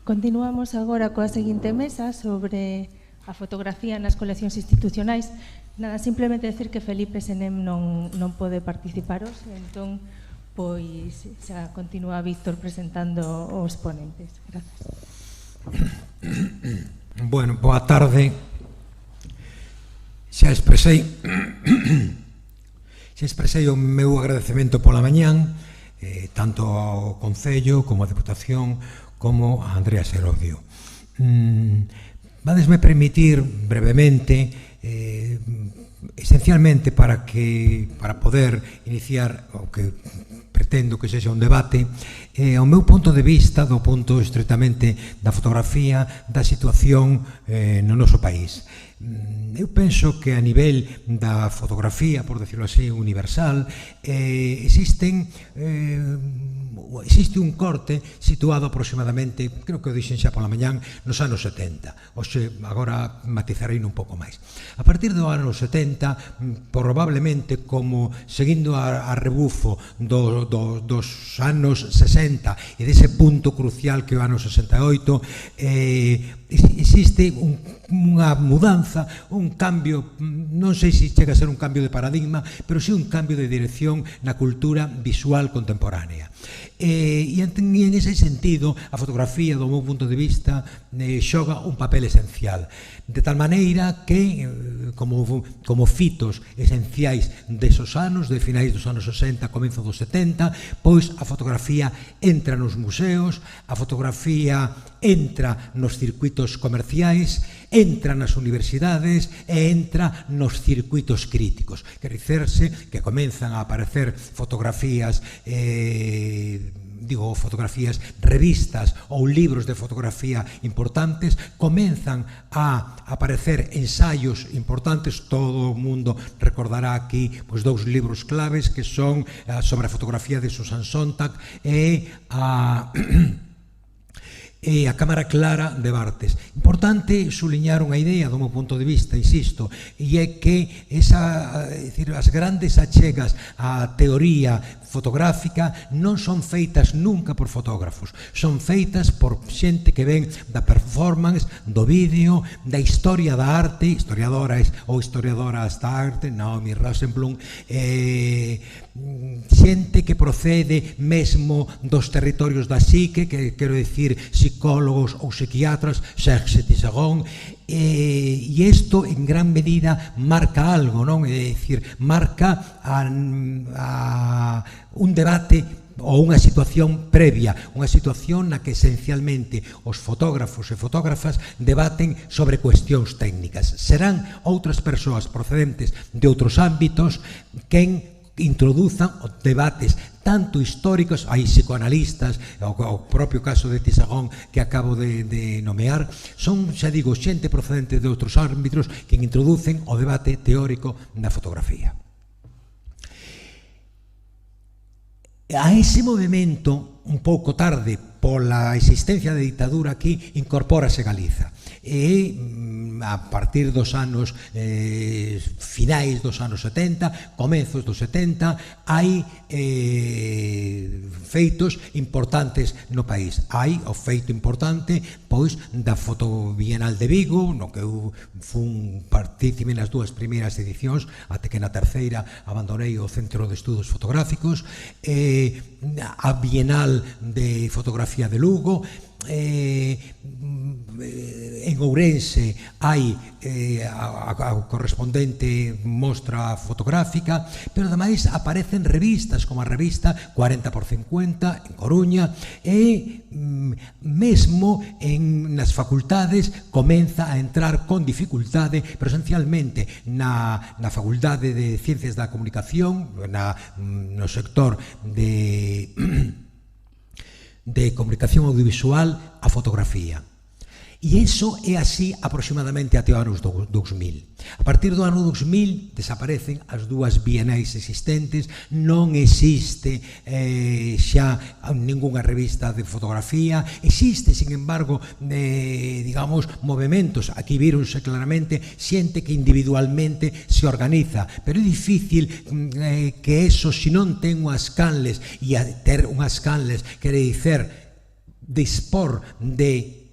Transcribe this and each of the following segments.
Continuamos agora coa seguinte mesa sobre a fotografía nas coleccións institucionais. Nada, simplemente decir que Felipe Senem non pode participar hoxe, entón, pois, xa continúa Víctor presentando os ponentes. Grazas. Bueno, boa tarde. Xa expresei o meu agradecemento pola mañán, tanto ao Concello como á Deputación como a Andrea Serodio. Vadesme permitir brevemente, esencialmente para poder iniciar o que pretendo que sexa un debate, ao meu punto de vista, do punto estritamente da fotografía, da situación no noso país. Eu penso que a nivel da fotografía, por decirlo así, universal, existe un corte situado aproximadamente, creo que o dixen xa pola mañán, nos anos 70. Oxe, agora matizarei un pouco máis. A partir do anos 70, probablemente como seguindo a rebufo dos anos 60 e dese punto crucial que é o ano 68, existe unha mudanza, un cambio, non sei se chega a ser un cambio de paradigma, pero sí un cambio de dirección na cultura visual contemporánea. E en ese sentido, a fotografía, do meu punto de vista, xoga un papel esencial. De tal maneira que, como fitos esenciais desos anos, de finais dos anos 60, comezo dos 70, pois a fotografía entra nos museos, a fotografía entra nos circuitos comerciais, entra nas universidades e entra nos circuitos críticos. Quer dicerse que comenzan a aparecer fotografías, revistas ou libros de fotografía importantes, comenzan a aparecer ensaios importantes. Todo o mundo recordará aquí dous libros claves que son sobre a fotografía de Susan Sontag e a Cámara Clara de Barthes. Importante suliñar unha idea do meu punto de vista, insisto, e é que as grandes achegas á teoría fotográfica non son feitas nunca por fotógrafos, son feitas por xente que ven da performance, do vídeo, da historia da arte, historiadoras ou historiadoras da arte, Naomi Rosenblum, xente que procede mesmo dos territorios da psique, que quero dicir psicólogos ou psiquiatras, Serge Tisserand, e isto en gran medida marca algo, non? É dicir, marca un debate ou unha situación previa, unha situación na que esencialmente os fotógrafos e fotógrafas debaten sobre cuestións técnicas. Serán outras persoas procedentes de outros ámbitos quen introduzan os debates tanto históricos, hai psicoanalistas, o propio caso de Tisserand que acabo de nomear, son, xa digo, xente procedente de outros ámbitos que introducen o debate teórico da fotografía. A ese movimento, un pouco tarde, pola existencia da ditadura aquí, incorpórase Galiza. E a partir dos anos finais dos anos 70, comezos dos 70, hai feitos importantes no país. Hai o feito importante pois da Foto Bienal de Vigo, no que eu fun partícipe nas dúas primeiras edicións, até que na terceira abandonei o Centro de Estudos Fotográficos, a Bienal de Fotografía de Lugo, en Ourense hai a correspondente mostra fotográfica, pero ademais aparecen revistas como a revista 40x50 en Coruña, e mesmo nas facultades comeza a entrar con dificultade, pero esencialmente na Facultade de Ciencias da Comunicación, no sector de comunicación audiovisual, a fotografía. E iso é así aproximadamente até o ano 2000. A partir do ano 2000 desaparecen as dúas bienais existentes, non existe xa ningunha revista de fotografía, existe, sin embargo, digamos, movementos. Aquí víronse claramente xente que individualmente se organiza, pero é difícil que eso, se non ten unhas canles, e ter unhas canles quere dicer dispor de,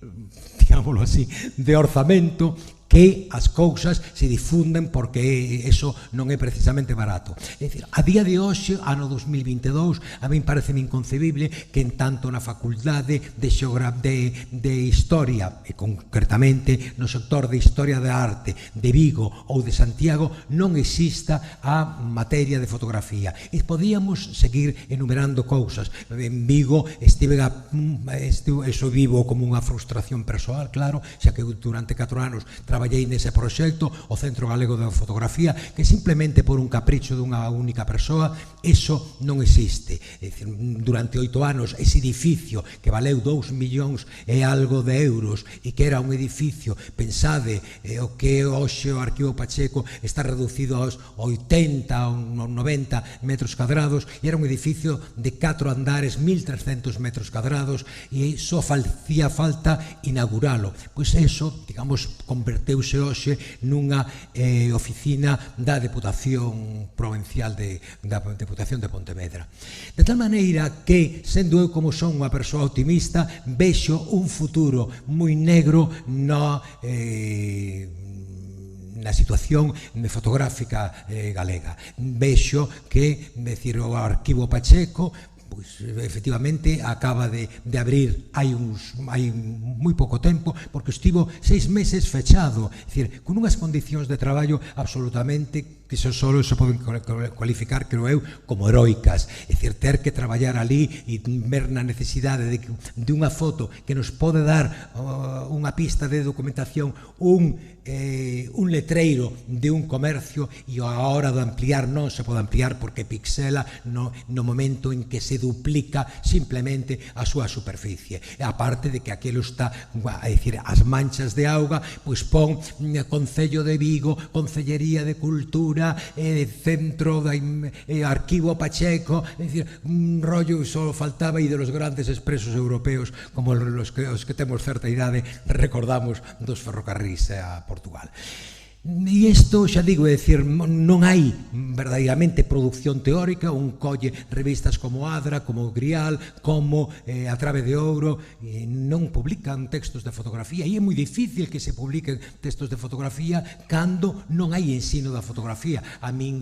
digámoslo así, de orzamento, que as cousas se difunden, porque eso non é precisamente barato. É dicir, a día de hoxe, ano 2022, a min parece inconcebible que en tanto na facultade de Historia, e concretamente no sector de Historia da Arte de Vigo ou de Santiago, non exista a materia de fotografía. E podíamos seguir enumerando cousas. En Vigo eso vivo como unha frustración persoal, claro, xa que durante 4 anos traballei nese proxecto, o Centro Galego de Fotografía, que simplemente por un capricho dunha única persoa, eso non existe. É dicir, durante 8 anos, ese edificio que valeu 2 millóns e algo de euros, e que era un edificio, pensade, o que hoxe o Arquivo Pacheco está reducido aos 80 ou 90 metros cadrados, e era un edificio de 4 andares, 1.300 metros cadrados, e só facía falta inauguralo. Pois eso, digamos, converteuse hoxe nunha oficina da Deputación Provincial da Deputación de Pontevedra. De tal maneira que, sendo eu como son unha persoa optimista, vexo un futuro moi negro na situación fotográfica galega. Vexo que, decir, o Arquivo Pacheco, pois efectivamente acaba de abrir hai moi pouco tempo, porque estivo 6 meses fechado, é dicir, con unhas condicións de traballo absolutamente que só se poden cualificar, creo eu, como heroicas. É dicir, ter que traballar ali e ver na necesidade de unha foto que nos pode dar unha pista de documentación, un letreiro de un comercio, e a hora de ampliar non se pode ampliar porque pixela no momento en que se duplica simplemente a súa superficie. E aparte de que aquilo está, é dicir, as manchas de auga, pois pon Concello de Vigo, Concellería de Cultura, Centro Arquivo Pacheco, é dicir, un rollo, só faltaba, e de los grandes expresos europeos, como os que temos certa idade recordamos dos ferrocarrís a Portugal. E isto, xa digo, é dicir, non hai verdadeiramente producción teórica. Un colle revistas como Adra, como Grial, como A Trave de Ouro, non publican textos de fotografía, e é moi difícil que se publiquen textos de fotografía cando non hai ensino da fotografía. A min,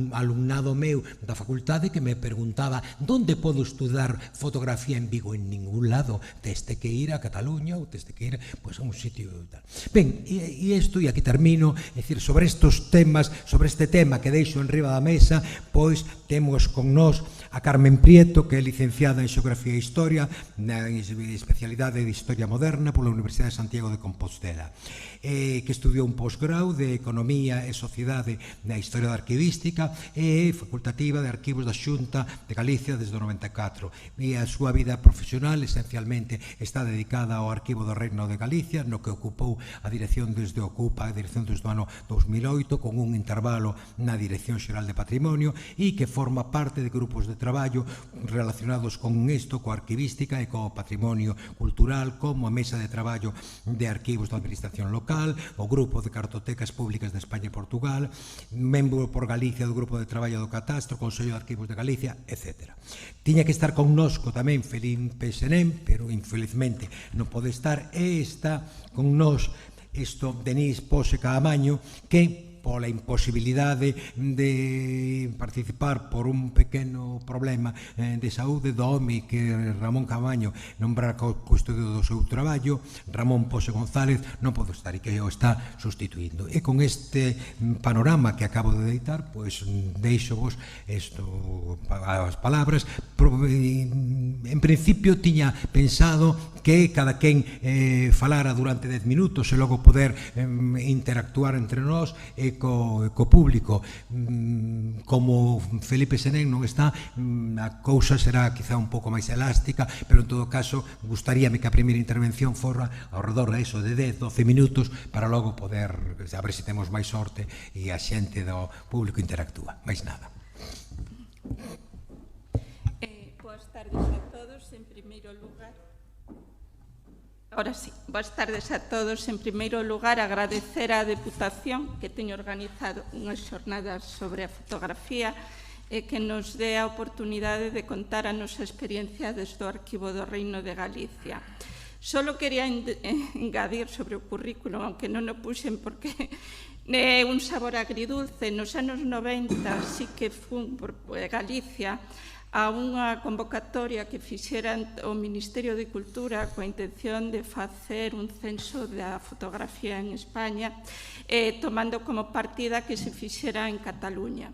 alumnado meu da facultade, que me preguntaba: onde podo estudar fotografía en Vigo? En ningún lado. Teste que ir a Cataluña ou teste que ir a un sitio tal. Ben, e isto, e aquí termino, é dicir, sobre estes temas, sobre este tema que deixo en riba da mesa, pois temos con nós a Carmen Prieto, que é licenciada en Xeografía e Historia, na especialidade de Historia Moderna pola Universidade de Santiago de Compostela, que estudiou un posgrau de Economía e Sociedade na Historia da Arquivística, e facultativa de Arquivos da Xunta de Galicia desde o 94, e a súa vida profesional esencialmente está dedicada ao Arquivo do Reino de Galicia, no que ocupou a dirección desde o a dirección desde o ano 2008, con un intervalo na Dirección Xeral de Patrimonio, e que forma parte de grupos de traballo relacionados con isto, coa arquivística e co patrimonio cultural, como a Mesa de Traballo de Arquivos da Administración Local, o Grupo de Cartotecas Públicas de España e Portugal, membro por Galicia do Grupo de Traballo do Catastro, Consello de Arquivos de Galicia, etc. Tiña que estar connosco tamén Felipe Senén, pero infelizmente non pode estar, e está con nós Denís Pose Caamaño, que pola imposibilidade de participar por un pequeno problema de saúde do home que Ramón Caamaño nombra custodio do seu traballo, Ramón Pose González non pode estar, e que o está sustituindo. E con este panorama que acabo de deitar, pois deixo-vos as palabras. En principio tiña pensado que cada quen falara durante 10 minutos e logo poder interactuar entre nós e co público. Como Felipe Senén non está, a cousa será quizá un pouco máis elástica, pero en todo caso gustaríame que a primeira intervención fora ao redor de eso, de 10-12 minutos, para logo poder, a ver se temos máis sorte e a xente do público interactúa. Máis nada. Boas tardes a todos. En primeiro lugar, ahora sí, boas tardes a todos. En primeiro lugar, agradecer á Deputación que teña organizado unhas xornadas sobre a fotografía e que nos dé a oportunidade de contar a nosa experiencia desde o Arquivo do Reino de Galicia. Solo quería engadir sobre o currículo, aunque non o puxen porque é un sabor agridulce. Nos anos 90 sí que fun por Galicia a unha convocatoria que fixera o Ministerio de Cultura coa intención de facer un censo da fotografía en España, tomando como partida que se fixera en Cataluña.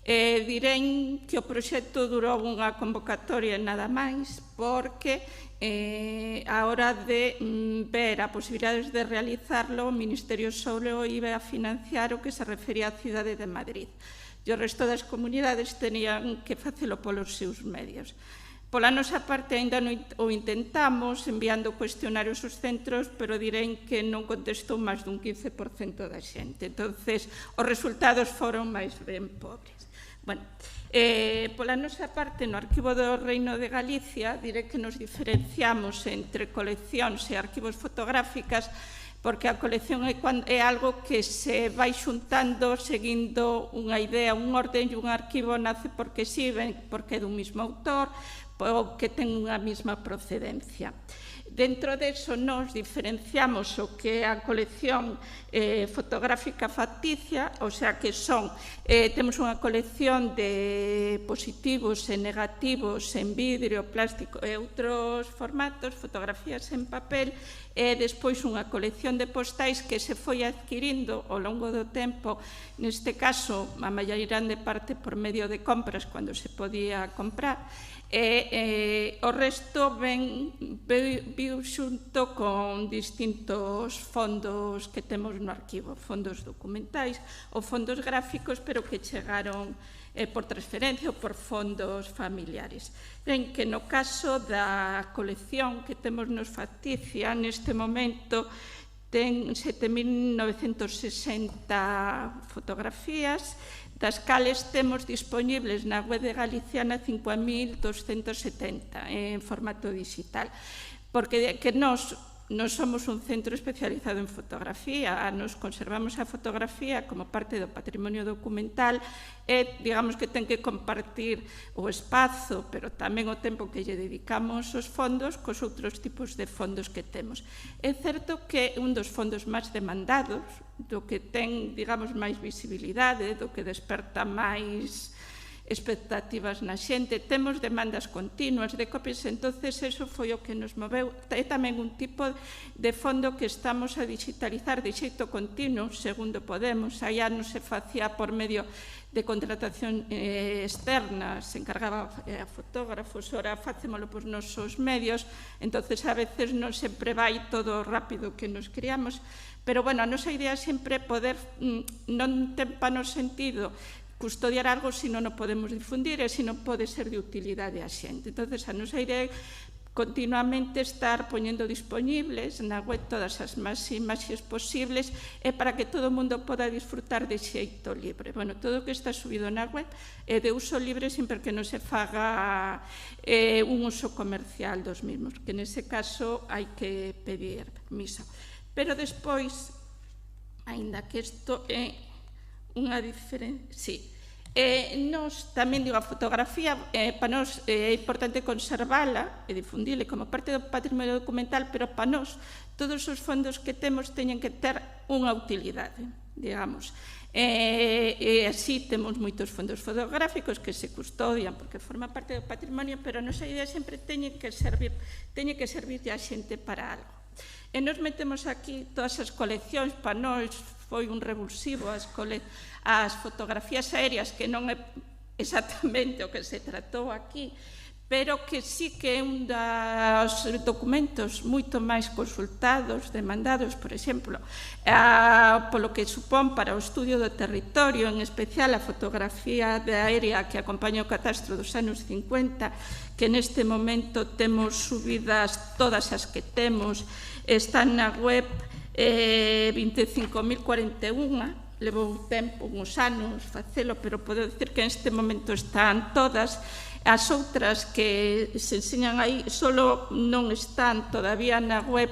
Direi que o proxecto durou unha convocatoria nada máis, porque a hora de ver a posibilidades de realizarlo, o Ministerio solo iba a financiar o que se refería á cidade de Madrid. E o resto das comunidades tenían que facelo polos seus medios. Pola nosa parte, ainda o intentamos enviando cuestionarios aos centros, pero direi que non contestou máis dun 15% da xente. Entonces, os resultados foron máis ben pobres. Bueno, pola nosa parte, no Arquivo do Reino de Galicia, direi que nos diferenciamos entre coleccións e arquivos fotográficas, porque a colección é algo que se vai xuntando seguindo unha idea, un orden, e un arquivo nace porque sí, porque é dun mesmo autor ou que ten unha mesma procedencia. Dentro deso, nos diferenciamos o que é a colección fotográfica facticia, o sea que temos unha colección de positivos e negativos en vidrio, plástico e outros formatos, fotografías en papel, e despois unha colección de postais que se foi adquirindo ao longo do tempo, neste caso, a maior grande parte por medio de compras, cando se podía comprar, e o resto viu xunto con distintos fondos que temos no arquivo, fondos documentais ou fondos gráficos, pero que chegaron por transferencia ou por fondos familiares. Ben que no caso da colección que temos nos facticia, neste momento ten 7.960 fotografías, das cales temos disponibles na web de Galiciana 5.270 en formato digital, porque que nós somos un centro especializado en fotografía, nos conservamos a fotografía como parte do patrimonio documental e, digamos que ten que compartir o espazo, pero tamén o tempo que lle dedicamos os fondos cos outros tipos de fondos que temos. É certo que un dos fondos máis demandados, do que ten, digamos, máis visibilidade, do que desperta máis expectativas na xente, temos demandas continuas de copias, entonces eso foi o que nos moveu. É tamén un tipo de fondo que estamos a digitalizar de xeito continuo, segundo podemos. Hai anos se facía por medio de contratación externa, se encargaba a fotógrafos, ora facémolo por nosos medios, entonces a veces non sempre vai todo rápido que nos criamos, pero, bueno, a nosa idea sempre poder, non ten pa no sentido custodiar algo se non o podemos difundir e se non pode ser de utilidade a xente. Entón, a nosa idea é continuamente estar poñendo disponibles na web todas as imaxes posibles e para que todo o mundo poda disfrutar de xeito libre. Bueno, todo o que está subido na web é de uso libre sempre que non se faga un uso comercial dos mismos, que nese caso hai que pedir permiso. Pero despois, aínda que isto é unha diferencia, sí. Nos tamén digo a fotografía, para nós é importante conservala e difundile como parte do patrimonio documental, pero para nós todos os fondos que temos teñen que ter unha utilidade, digamos. E así temos moitos fondos fotográficos que se custodian porque forma parte do patrimonio, pero a nosa idea sempre teñe que servir a xente para algo. E nos metemos aquí todas as coleccións, para nós foi un revulsivo as fotografías aéreas, que non é exactamente o que se tratou aquí, pero que sí que é un dos documentos moito máis consultados, demandados, por exemplo, polo que supón para o estudio do territorio, en especial a fotografía aérea que acompaña o catastro dos anos 50, que neste momento temos subidas todas as que temos, están na web 25.041, levou tempo, uns anos facelo, pero podo dicir que neste momento están todas. As outras que se enseñan aí solo non están todavía na web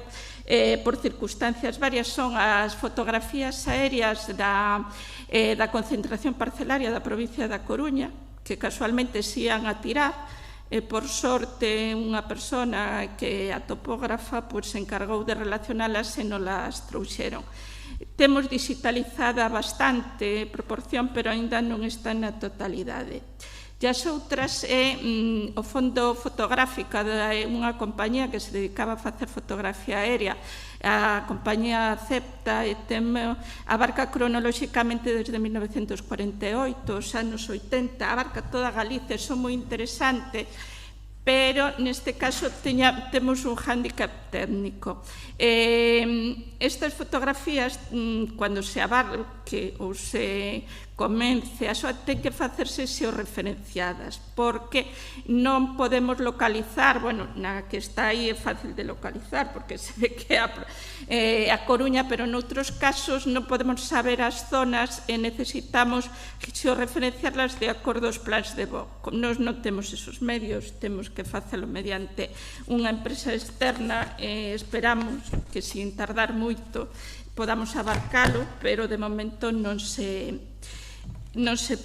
por circunstancias varias, son as fotografías aéreas da concentración parcelaria da provincia da Coruña, que casualmente se ian a tirar, e por sorte unha persona que a topógrafa se encargou de relacionalas e non las trouxeron. Temos digitalizada bastante proporción, pero aínda non está na totalidade. E as outras é o fondo fotográfico de unha compañía que se dedicaba a facer fotografía aérea. A compañía Acepta e abarca cronolóxicamente desde 1948, os anos 80, abarca toda Galicia, son moi interesantes, pero neste caso temos un hándicap técnico. Estas fotografías, cando se abarque ou se comence, a súa ten que facerse xeorreferenciadas, porque non podemos localizar, bueno, na que está aí é fácil de localizar, porque se ve que é a Coruña, pero noutros casos non podemos saber as zonas e necesitamos xeorreferenciarlas de acordo aos plans de voo. Como nós non temos esos medios, temos que facelo mediante unha empresa externa, esperamos que sin tardar moito podamos abarcalo, pero de momento non se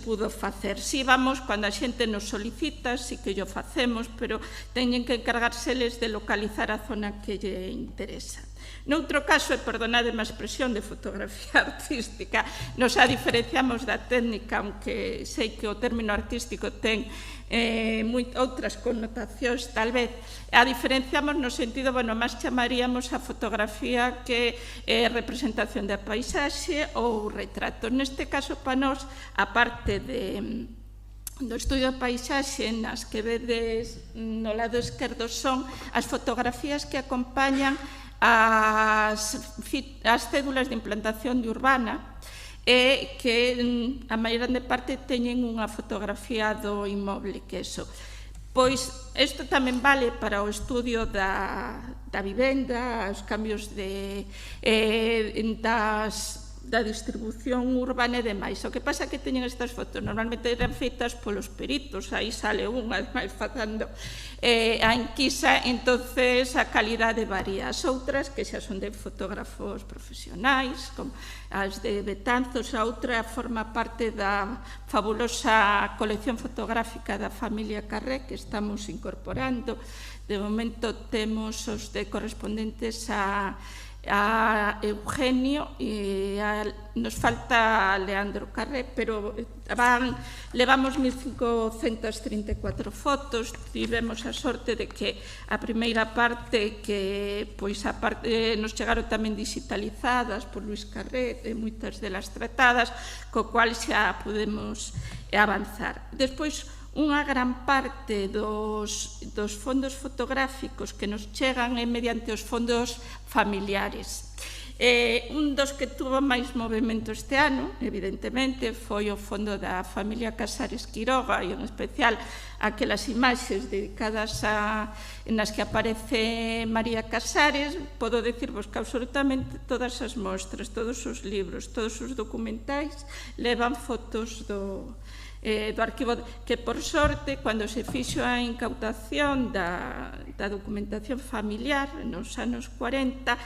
pudo facer. Si vamos, cando a xente nos solicita, si que yo facemos, pero teñen que encargárseles de localizar a zona que lle interesa. Noutro caso, e perdonademe a expresión de fotografía artística, nos a diferenciamos da técnica, aunque sei que o término artístico ten outras connotacións, tal vez. A diferenciamos no sentido, bueno, máis chamaríamos a fotografía que é representación da paisaxe ou retrato. Neste caso, para nós, a parte do estudio da paisaxe, nas que vedes no lado esquerdo, son as fotografías que acompañan as cédulas de implantación de urbana, e que a maior parte teñen unha fotografía do inmoble, que eso. Pois isto tamén vale para o estudio da vivenda, os cambios da distribución urbana e demais. O que pasa é que teñen estas fotos, normalmente eran feitas polos peritos, aí sale unha, ademais, facendo a enquisa, entonces a calidade varía. As outras, que xa son de fotógrafos profesionais, como as de Betanzos, a outra forma parte da fabulosa colección fotográfica da familia Carré, que estamos incorporando. De momento temos os de correspondentes a Eugenio e nos falta a Leandro Carré, pero levamos 1534 fotos. Tivemos a sorte de que a primeira parte que nos chegaron tamén digitalizadas por Luis Carré, e moitas delas tratadas, co cual xa podemos avanzar. Despois, unha gran parte dos fondos fotográficos que nos chegan é mediante os fondos familiares. Un dos que tuvo máis movimento este ano, evidentemente, foi o fondo da familia Casares Quiroga, e en especial aquelas imaxes dedicadas nas que aparece María Casares. Podo dicirvos que absolutamente todas as mostras, todos os libros, todos os documentais levan fotos do arquivo, que por sorte, cando se fixo a incautación da documentación familiar nos anos 40,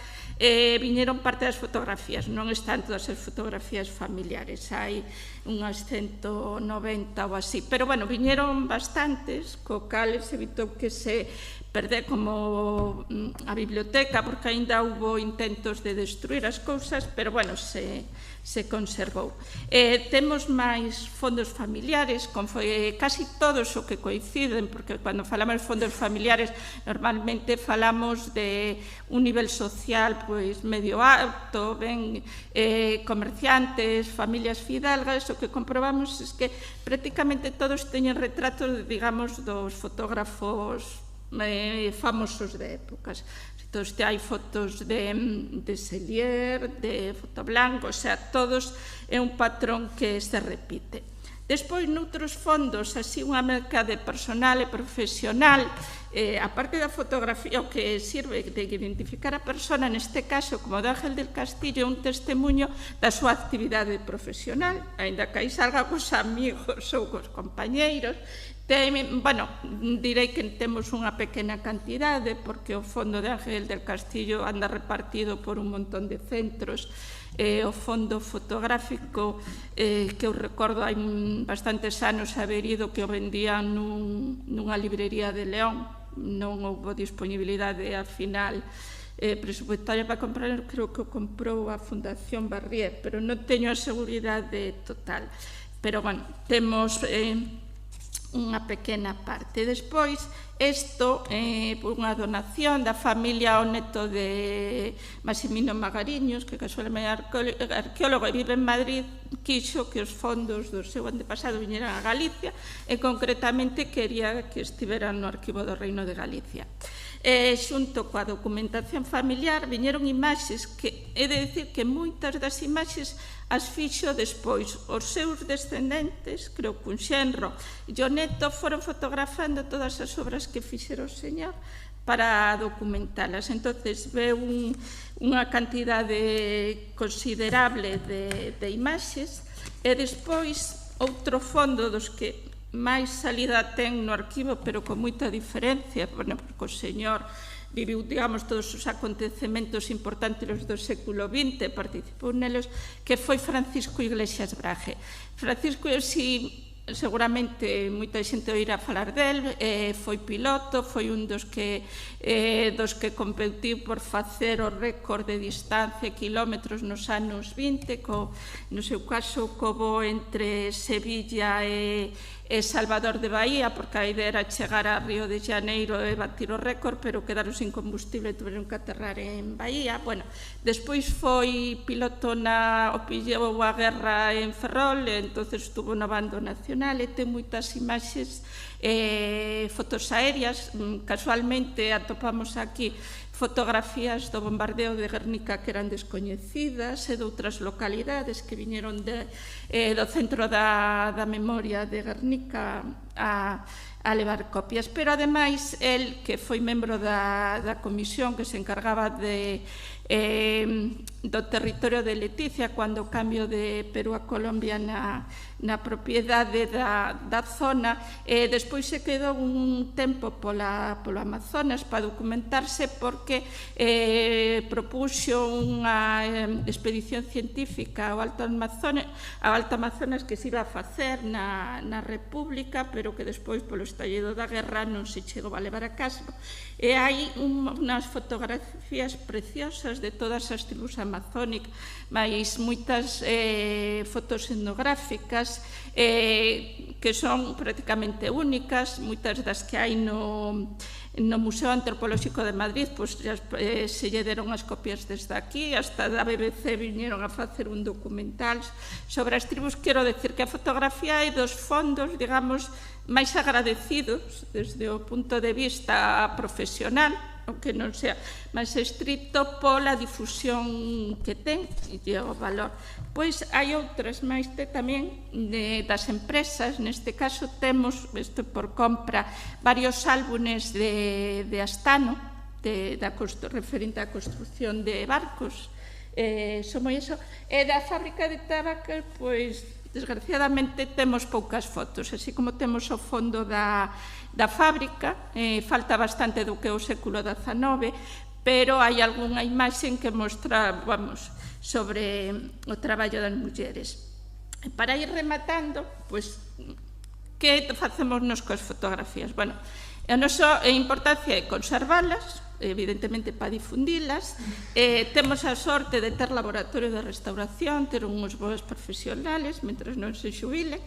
viñeron parte das fotografías, non están todas as fotografías familiares, hai unhas 190 ou así, pero bueno, viñeron bastantes, co cal se evitou que se perde como a biblioteca, porque aínda houbo intentos de destruir as cousas, pero bueno, se conservou. Temos máis fondos familiares, casi todos o que coinciden, porque cando falamos de fondos familiares normalmente falamos de un nivel social medio alto, comerciantes, familias fidalgas. O que comprobamos é que prácticamente todos teñen retratos, digamos, dos fotógrafos famosos de épocas. Entón, hai fotos de Sellier, de Fotoblanco, o sea, todos é un patrón que se repite. Despois, noutros fondos, así unha merca de personal e profesional, a parte da fotografía, o que sirve de identificar a persona, neste caso, como o de Ángel del Castillo, un testemunho da súa actividade profesional, aínda que aí salga cos amigos ou cos compañeiros, Bueno, direi que temos unha pequena cantidade, porque o Fondo de Ángel del Castillo anda repartido por un montón de centros. O fondo fotográfico, que eu recordo hai bastantes anos haber ido, que o vendían nunha librería de León, non houve disponibilidade ao final presupuestaria para comprar, creo que o comprou a Fundación Barrié, pero non teño a seguridade total. Pero, bueno, temos unha pequena parte. Despois, isto é unha donación da familia ao neto de Maximino Magariños, que casualmente é arqueólogo e vive en Madrid, quixo que os fondos do seu antepasado viñeran a Galicia e concretamente quería que estiveran no Arquivo do Reino de Galicia. Xunto coa documentación familiar viñeron imaxes que é de dicir que moitas das imaxes as fixo despois os seus descendentes, creo que un xenro e o neto foron fotografando todas as obras que fixera o señor para documentalas. Entonces veu unha cantidade considerable de imaxes e despois outro fondo dos que máis salida ten no arquivo, pero con moita diferencia, porque o señor viviu, digamos, todos os acontecementos importantes do século XX, participou nelos, que foi Francisco Iglesias Braje. Francisco, seguramente moita xente oirá falar del, foi piloto, foi un dos que competiu por facer o récord de distancia e kilómetros nos anos 20, no seu caso, co voo entre Sevilla e Salvador de Bahía, porque a idea era chegar a Río de Janeiro e batir o récord, pero quedaron sin combustible e tiveron que aterrar en Bahía. Bueno, despois foi piloto pillou a guerra en Ferrol, entonces estuvo no bando nacional e ten moitas imaxes, fotos aéreas. Casualmente atopamos aquí fotografías do bombardeo de Guernica que eran descoñecidas e de outras localidades que viñeron do centro da memoria de Guernica a levar copias. Pero, ademais, el, que foi membro da comisión que se encargaba do territorio de Leticia cando o cambio de Perú a Colombia na propiedade da zona, despois se quedou un tempo polo Amazonas para documentarse, porque propuxo unha expedición científica ao Alto Amazonas que se iba a facer na República, pero que despois polo estallido da guerra non se chegou a levar a cabo. E hai unhas fotografías preciosas de todas as tribus amazónicas, máis moitas fotos etnográficas que son prácticamente únicas, moitas das que hai no Museo Antropolóxico de Madrid, pois se lle deron as copias desde aquí, hasta da BBC viñeron a facer un documental sobre as tribus. Quero decir que a fotografía é dos fondos, digamos, máis agradecidos desde o punto de vista profesional, aunque non sea máis estricto, pola difusión que ten e o valor. Pois hai outras máis tamén das empresas. Neste caso temos, isto por compra, varios álbumes de Astano, referente á construción de barcos. Somos iso. E da fábrica de tabaco, pois, desgraciadamente temos poucas fotos, así como temos o fondo da fábrica, falta bastante do que é o século XIX, pero hai algunha imaxe que mostra, vamos, sobre o traballo das mulleres. Para ir rematando, pois, que facemos nos coas fotografías? Bueno, a nosa importancia é conservalas, evidentemente para difundilas. Temos a sorte de ter laboratorio de restauración, ter uns bons profesionales, mentre non se xubilen.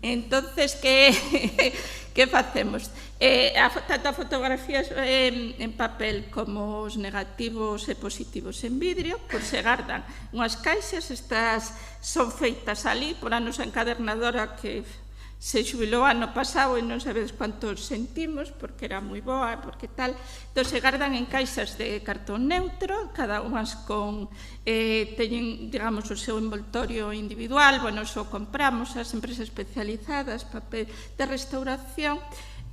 Entonces, que facemos? Tanto fotografías en papel como os negativos e positivos en vidrio, pois se gardan unhas caixas. Estas son feitas ali por a nosa encadernadora, que se xubilou ano pasado e non sabedes quantos sentimos, porque era moi boa, porque tal. Entón, se gardan en caixas de cartón neutro, cada unhas teñen, digamos, o seu envoltorio individual. Bueno, só compramos as empresas especializadas, papel de restauración.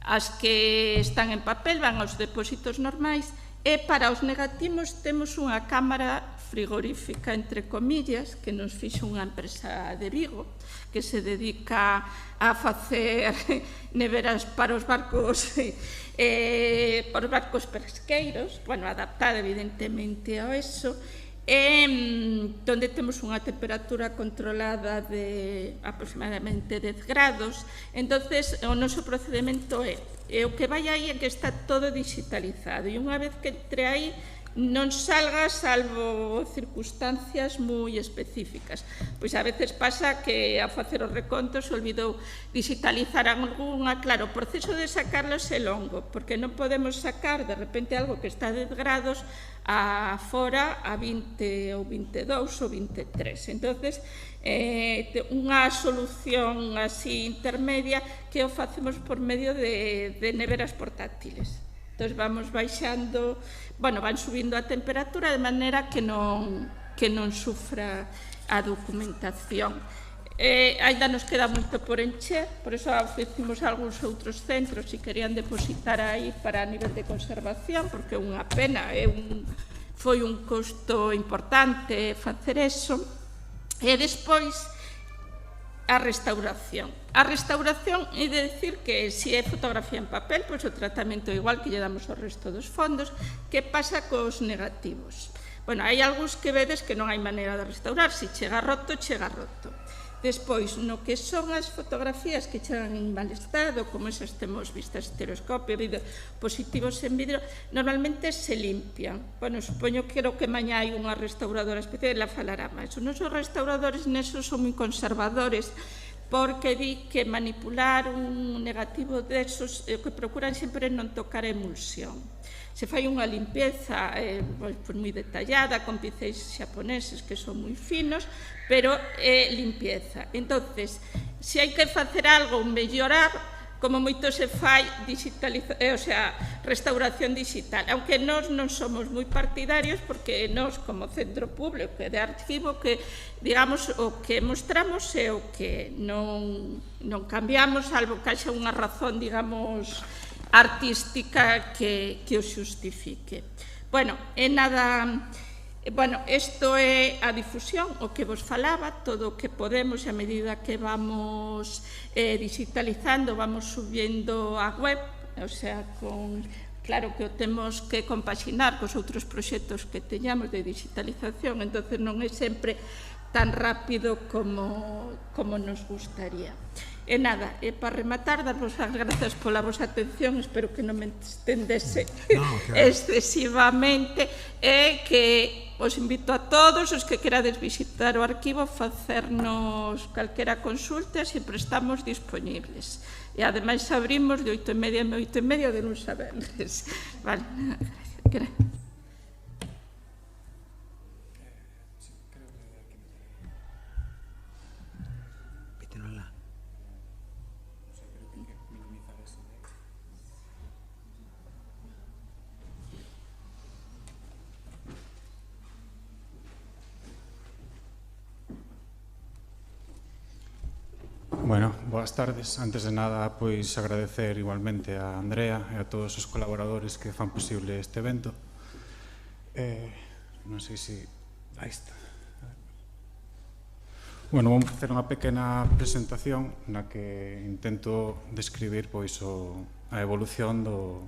As que están en papel van aos depósitos normais, E para os negativos temos unha cámara frigorífica, entre comillas, que nos fixo unha empresa de Vigo, que se dedica a facer neveras para os barcos pesqueiros, bueno, adaptada evidentemente a eso, donde temos unha temperatura controlada de aproximadamente 10 grados. Entonces, o noso procedimento é o que vai aí é que está todo digitalizado, e unha vez que entre aí non salga salvo circunstancias moi específicas. Pois a veces pasa que ao facer os recontos olvidou digitalizar algunha. Claro, o proceso de sacarlos é longo, porque non podemos sacar de repente algo que está a 10 grados a fora a 20 ou 22 ou 23. Entonces, unha solución así intermedia que o facemos por medio de neveras portátiles. Entón, vamos baixando, bueno, van subindo a temperatura de maneira que non sufra a documentación. Ainda nos queda moito por encher, por iso ofrecimos algúns outros centros se querían depositar aí para a nivel de conservación, porque é unha pena, foi un costo importante facer eso. E despois, a restauración. A restauración é de decir que se é fotografía en papel, pois o tratamento é igual que lle damos ao resto dos fondos. Que pasa cos negativos? Bueno, hai algúns que vedes que non hai maneira de restaurar, se chega roto, chega roto. Despois, no que son as fotografías que chegan en mal estado, como esas temos vistas estereoscopio, positivos en vidro, normalmente se limpian. Bueno, supoño que mañá hai unha restauradora especial e la falará máis. Os nosos restauradores nesos son moi conservadores, porque di que manipular un negativo desos, o que procuran sempre non tocar a emulsión. Se fai unha limpieza moi detallada, con pincéis xaponeses que son moi finos, pero é limpieza. Entonces, se hai que facer algo, mellorar, como moito se fai restauración digital, aunque nós non somos moi partidarios, porque nós, como centro público de arquivo, que, digamos, o que mostramos é o que non cambiamos, salvo que haxa unha razón, digamos, artística que o xustifique. Bueno, isto é a difusión, o que vos falaba, todo o que podemos, e a medida que vamos digitalizando, vamos subindo a web, claro que o temos que compaxinar cos outros proxectos que teñamos de digitalización, entonces non é sempre tan rápido como nos gustaría. E nada, para rematar, darvos as grazas pola vosa atención, espero que non me estendese excesivamente, e que os invito a todos os que querades visitar o arquivo, facernos calquera consulta, sempre estamos disponibles. E ademais abrimos de 8:30 a 8:30 de luns a venres. Vale, gracias. Bueno, boas tardes. Antes de nada, pois agradecer igualmente a Andrea e a todos os colaboradores que fan posible este evento. Non sei se... Aí está. Bueno, vamos facer unha pequena presentación na que intento describir pois a evolución do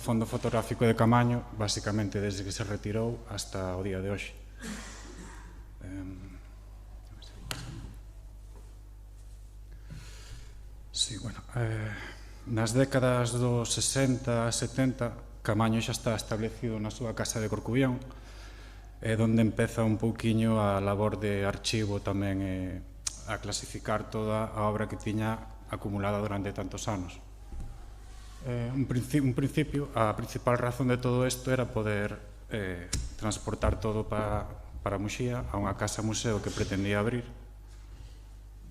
fondo fotográfico de Camaño, basicamente desde que se retirou hasta o día de hoxe. Sí, bueno, nas décadas dos 60 a 70, Camaño xa está establecido na súa casa de Corcubión, donde empeza un pouquiño a labor de archivo tamén a clasificar toda a obra que tiña acumulada durante tantos anos. Un principio, a principal razón de todo isto era poder transportar todo para Muxía a unha casa museo que pretendía abrir.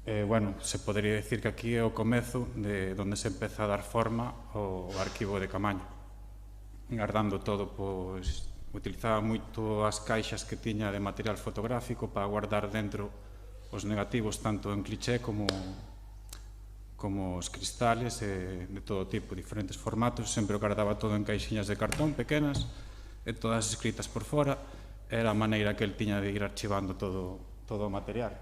Bueno, se podería decir que aquí é o comezo de onde se empeza a dar forma ao arquivo de Camaño. Guardando todo, pois, utilizaba moito as caixas que tiña de material fotográfico para guardar dentro os negativos, tanto en cliché como como os cristales de todo tipo, diferentes formatos, sempre o guardaba todo en caixinhas de cartón pequenas e todas escritas por fora. Era a maneira que el tiña de ir archivando todo o material.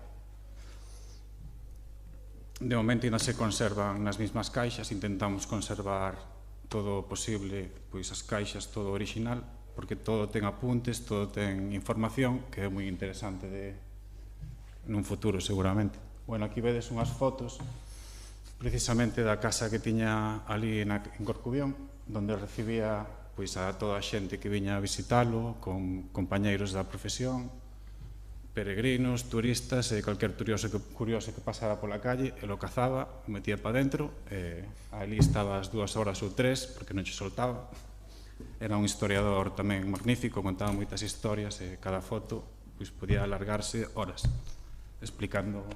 De momento ainda se conservan nas mesmas caixas, intentamos conservar todo o posible, pois as caixas, todo original, porque todo ten apuntes, todo ten información, que é moi interesante nun futuro seguramente. Bueno, aquí vedes unhas fotos precisamente da casa que tiña ali en Corcubión, donde recibía pois a toda a xente que viña a visitalo, con compañeiros da profesión, peregrinos, turistas e calquer curioso que pasara pola calle, e lo cazaba, o metía para dentro, e ali estaba as 2 horas ou 3, porque non che soltaba. Era un historiador tamén magnífico, contaba moitas historias, e cada foto pois podía alargarse horas explicando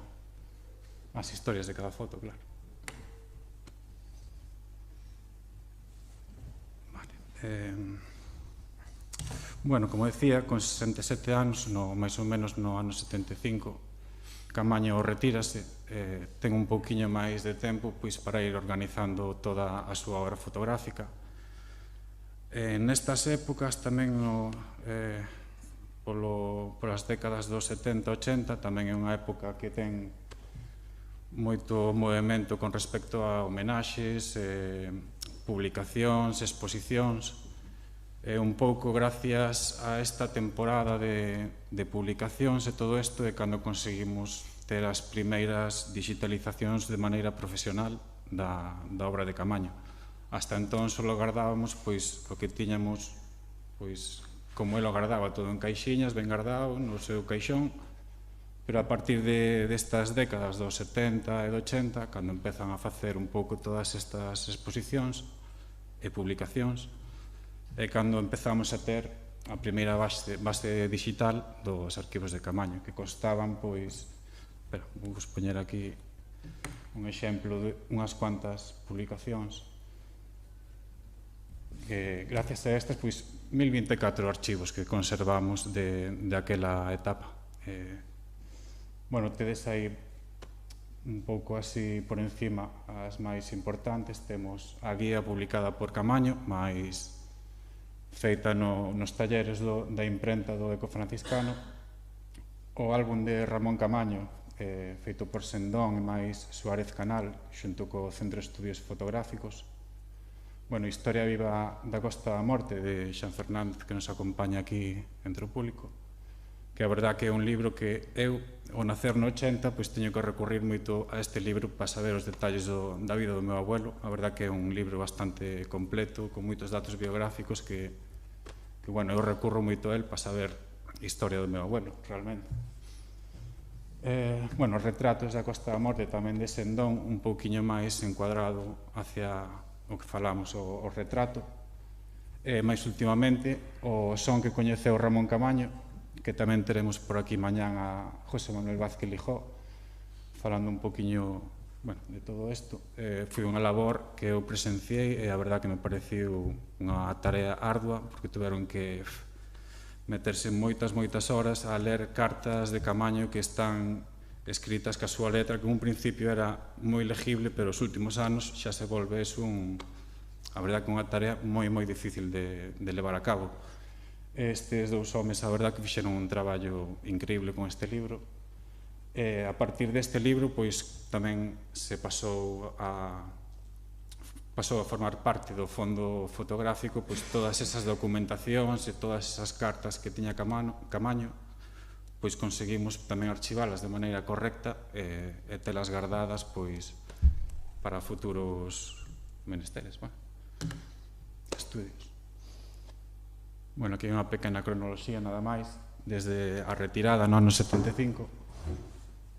as historias de cada foto, claro. Bueno, como decía, con 67 anos, máis ou menos no ano 75, Caamaño retírase, ten un pouquiño máis de tempo pois para ir organizando toda a súa obra fotográfica. Nestas épocas tamén polas décadas dos 70-80 tamén é unha época que ten moito movimento con respecto a homenaxes, publicacións, exposicións. Un pouco gracias a esta temporada de publicacións e todo isto é cando conseguimos ter as primeiras digitalizacións de maneira profesional da obra de Caamaño. Hasta entón só guardábamos o que tiñamos, como ele o guardaba, todo en caixiñas, ben guardado, no seu caixón, pero a partir destas décadas dos 70 e do 80, cando empezan a facer un pouco todas estas exposicións e publicacións, é cando empezamos a ter a primeira base digital dos arquivos de Caamaño, que constaban, vou poñer aquí un exemplo de unhas cuantas publicacións, que gracias a estas, 1024 archivos que conservamos de aquela etapa. Bueno, tedes aí un pouco así por encima as máis importantes. Temos a guía publicada por Caamaño, máis feita nos talleres da imprenta do Eco Franciscano, o álbum de Ramón Caamaño, feito por Sendón e máis Suárez Canal, xunto co Centro de Estudios Fotográficos. Bueno, Historia viva da Costa da Morte, de Xan Fernández, que nos acompaña aquí entre o público, que a verdad que é un libro que eu, ao nacer no 80, teño que recurrir moito a este libro para saber os detalles da vida do meu abuelo. A verdad que é un libro bastante completo, con moitos datos biográficos que bueno, eu recurro moito a él para saber a historia do meu abuelo, realmente. Bueno, os retratos da Costa da Morte tamén de Sendón, un pouquiño máis encuadrado hacia o que falamos, o retrato. Mais últimamente, o son que coñeceu Ramón Caamaño, que tamén teremos por aquí mañán a José Manuel Vázquez Lijó, falando un poquinho de todo isto. Foi unha labor que eu presenciei e a verdad que me pareciu unha tarea ardua, porque tuveron que meterse moitas horas a ler cartas de Caamaño que están escritas ca súa letra, que en un principio era moi legible, pero os últimos anos xa se volve a verdad que unha tarea moi difícil de levar a cabo. Estes dous homes, a verdad que fixeron un traballo increíble con este libro. A partir deste libro, tamén se pasou a formar parte do fondo fotográfico todas esas documentacións e todas esas cartas que tiña Caamaño, conseguimos tamén archivalas de maneira correcta e telas guardadas para futuros menesteres, estudios. Bueno, aquí hai unha pequena cronoloxía nada máis, desde a retirada no ano 75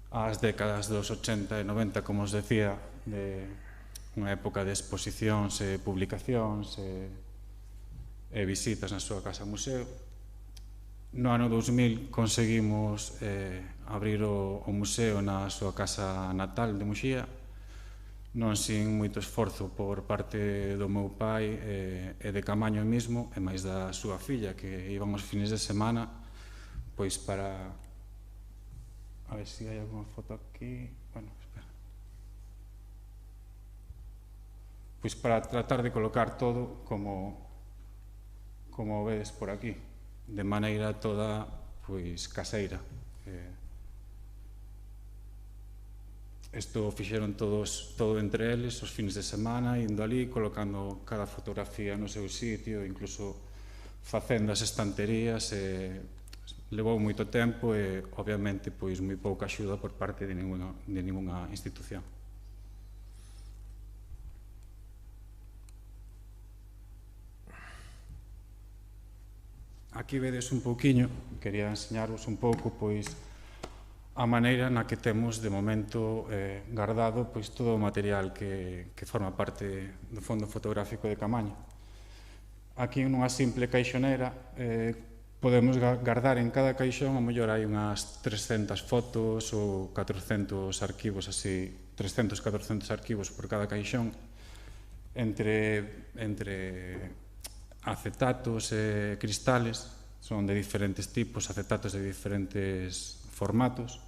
ás décadas dos 80 e 90, como os decía, de unha época de exposicións e publicacións e visitas na súa casa museo. No ano 2000 conseguimos abrir o museo na súa casa natal de Muxía, non sin moito esforzo por parte do meu pai e de Caamaño mesmo, e máis da súa filla, que iban os fines de semana para... A ver se hai alguna foto aquí... Bueno, espera. pois para tratar de colocar todo como vedes por aquí, de maneira toda pois caseira. Isto fixeron todo entre eles, os fins de semana, indo ali, colocando cada fotografía no seu sitio, incluso facendo as estanterías. Levou moito tempo e, obviamente, pois moi pouca axuda por parte de ninguna institución. Aquí vedes un pouquiño, quería enseñaros un pouco, pois, a maneira na que temos de momento guardado pois todo o material que forma parte do fondo fotográfico de Camaño. Aquí nunha simple caixonera podemos guardar en cada caixón, a mellor hai unhas 300 fotos ou 400 arquivos así, 300, 400 arquivos por cada caixón, entre acetatos e cristales, son de diferentes tipos, acetatos de diferentes formatos.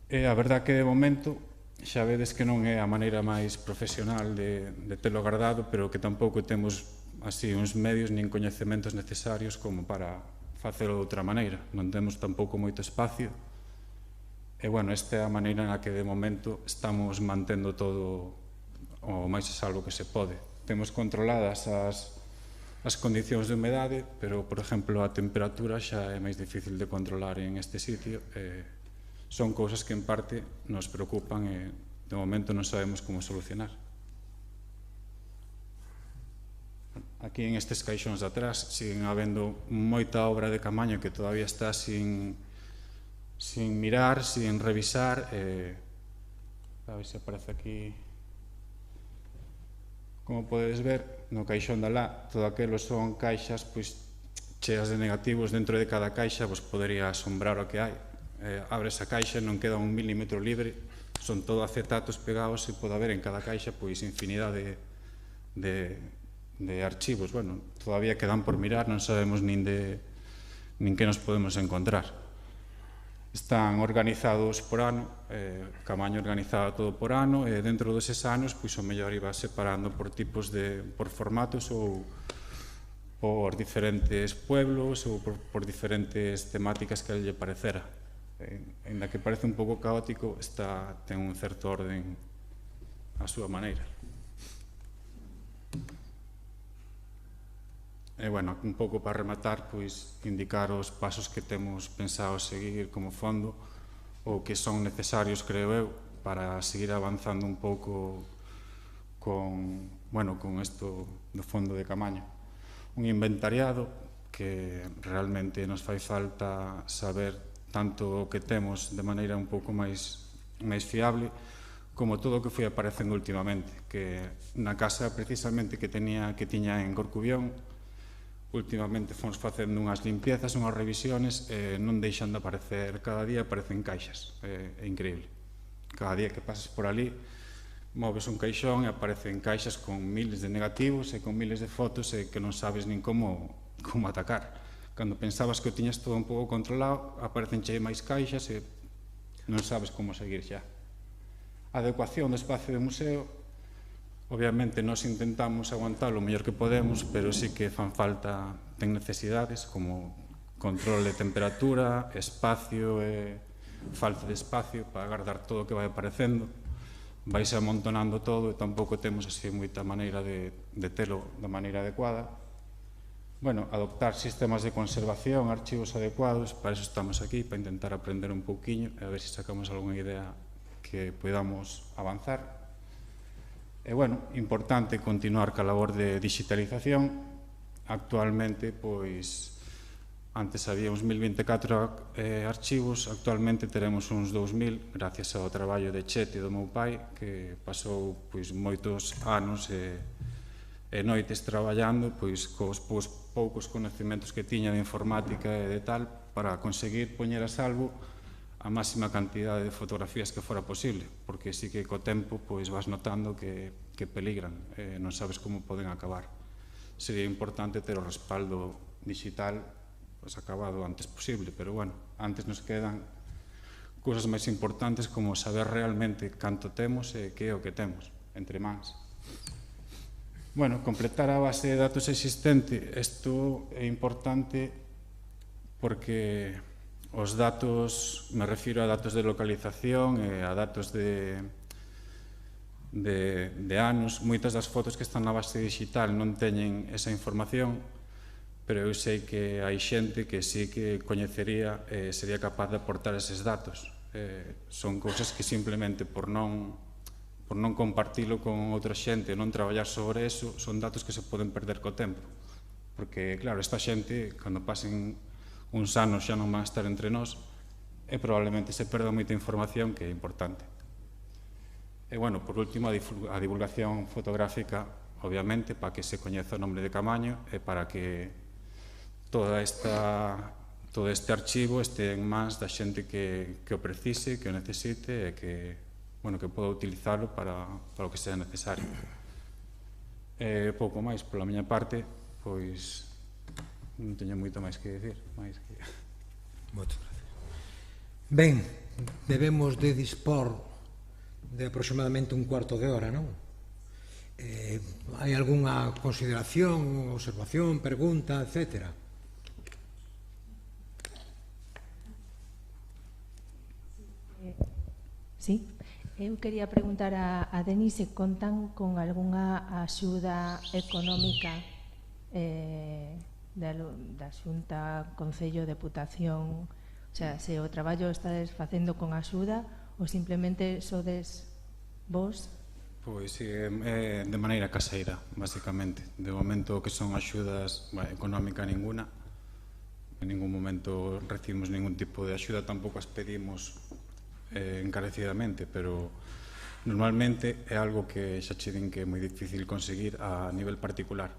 E a verdad que de momento xa vedes que non é a maneira máis profesional de telo guardado, pero que tampouco temos así uns medios nin coñecementos necesarios como para facelo de outra maneira. Non temos tampouco moito espacio. E, bueno, esta é a maneira na que de momento estamos mantendo todo o máis a salvo que se pode. Temos controladas as condicións de humedade, pero, por exemplo, a temperatura xa é máis difícil de controlar en este sitio. Son cousas que, en parte, nos preocupan e, de momento, non sabemos como solucionar. Aquí, en estes caixóns de atrás, siguen habendo moita obra de Camaño que todavía está sin mirar, sin revisar. A ver se aparece aquí. Como podedes ver, no caixón de alá, todo aquilo son caixas cheas de negativos. Dentro de cada caixa vos podería asombrar o que hai. Abre esa caixa, non queda un milímetro libre, son todo acetatos pegados e pode haber en cada caixa infinidade de archivos. Bueno, todavía quedan por mirar, non sabemos nin que nos podemos encontrar. Están organizados por ano, Camaño organizaba todo por ano, e dentro deses anos, o mellor iba separando por tipos por formatos ou por diferentes pueblos ou por diferentes temáticas que lle parecera. Ainda que parece un pouco caótico, ten un certo orden a súa maneira. E, bueno, un pouco para rematar, indicar os pasos que temos pensado seguir como fondo ou que son necesarios, creo eu, para seguir avanzando un pouco con isto do fondo de Camaño. Un inventariado que realmente nos fai falta saber tanto o que temos de maneira un pouco máis fiable, como todo o que foi aparecendo últimamente, que na casa precisamente que tiña en Corcubión, últimamente fomos facendo unhas limpiezas, unhas revisiones, e non deixan de aparecer, cada día aparecen caixas, é increíble. Cada día que pasas por ali, moves un caixón e aparecen caixas con miles de negativos e con miles de fotos e que non sabes nin como atacar. Cando pensabas que o tiñas todo un pouco controlado, aparecen chei máis caixas e non sabes como seguir xa. A adecuación do espacio de museo, obviamente, nós intentamos aguantar o mellor que podemos, pero sí que ten necesidades como control de temperatura, espacio e falta de espacio para guardar todo o que vai aparecendo. Vaise amontonando todo e tampouco temos así moita maneira de telo da maneira adecuada. Bueno, adoptar sistemas de conservación, archivos adecuados, para eso estamos aquí, para intentar aprender un pouquiño e a ver se sacamos algunha idea que podamos avanzar. E, bueno, importante continuar ca labor de digitalización. Actualmente, antes había uns 1024 archivos, actualmente teremos uns 2000, gracias ao traballo de Chete do meu pai, que pasou moitos anos e noites traballando cos poucos conhecimentos que tiña de informática e de tal, para conseguir poñer a salvo a máxima cantidade de fotografías que fora posible, porque sí que co tempo vas notando que peligran, non sabes como poden acabar. Sería importante ter o respaldo digital acabado o antes posible, pero, bueno, antes nos quedan cousas máis importantes como saber realmente canto temos e que é o que temos entre mans. Bueno, completar a base de datos existente, isto é importante porque os datos, me refiro a datos de localización e a datos de anos, moitas das fotos que están na base digital non teñen esa información, pero eu sei que hai xente que sí que coñecería e sería capaz de aportar eses datos. Son cousas que simplemente por non compartilo con outra xente, non traballar sobre eso, son datos que se poden perder co tempo. Porque, claro, esta xente, cando pasen uns anos xa non van a estar entre nós e probablemente se perda moita información que é importante. E, bueno, por último, a divulgación fotográfica, obviamente, para que se coñeza o nome de Caamaño e para que todo este archivo este en mans da xente que o precise, que o necesite e que poda utilizalo para o que sea necesario. Pouco máis, pola miña parte, pois non teño moito máis que dicir. Moitas gracias. Ben, debemos de dispor de aproximadamente un cuarto de hora, non? Hai algunha consideración, observación, pregunta, etcétera? Sí, eu quería preguntar a Denise, contan con algunha axuda económica da Xunta, Concello, Deputación, o sea, se o traballo estades facendo con axuda ou simplemente sodes vos? Pois sí, de maneira caseira, basicamente. De momento que son axudas económica ninguna, en ningún momento recibimos ningún tipo de axuda, tampouco as pedimos encarecidamente, pero normalmente é algo que xa che din que é moi difícil conseguir a nivel particular.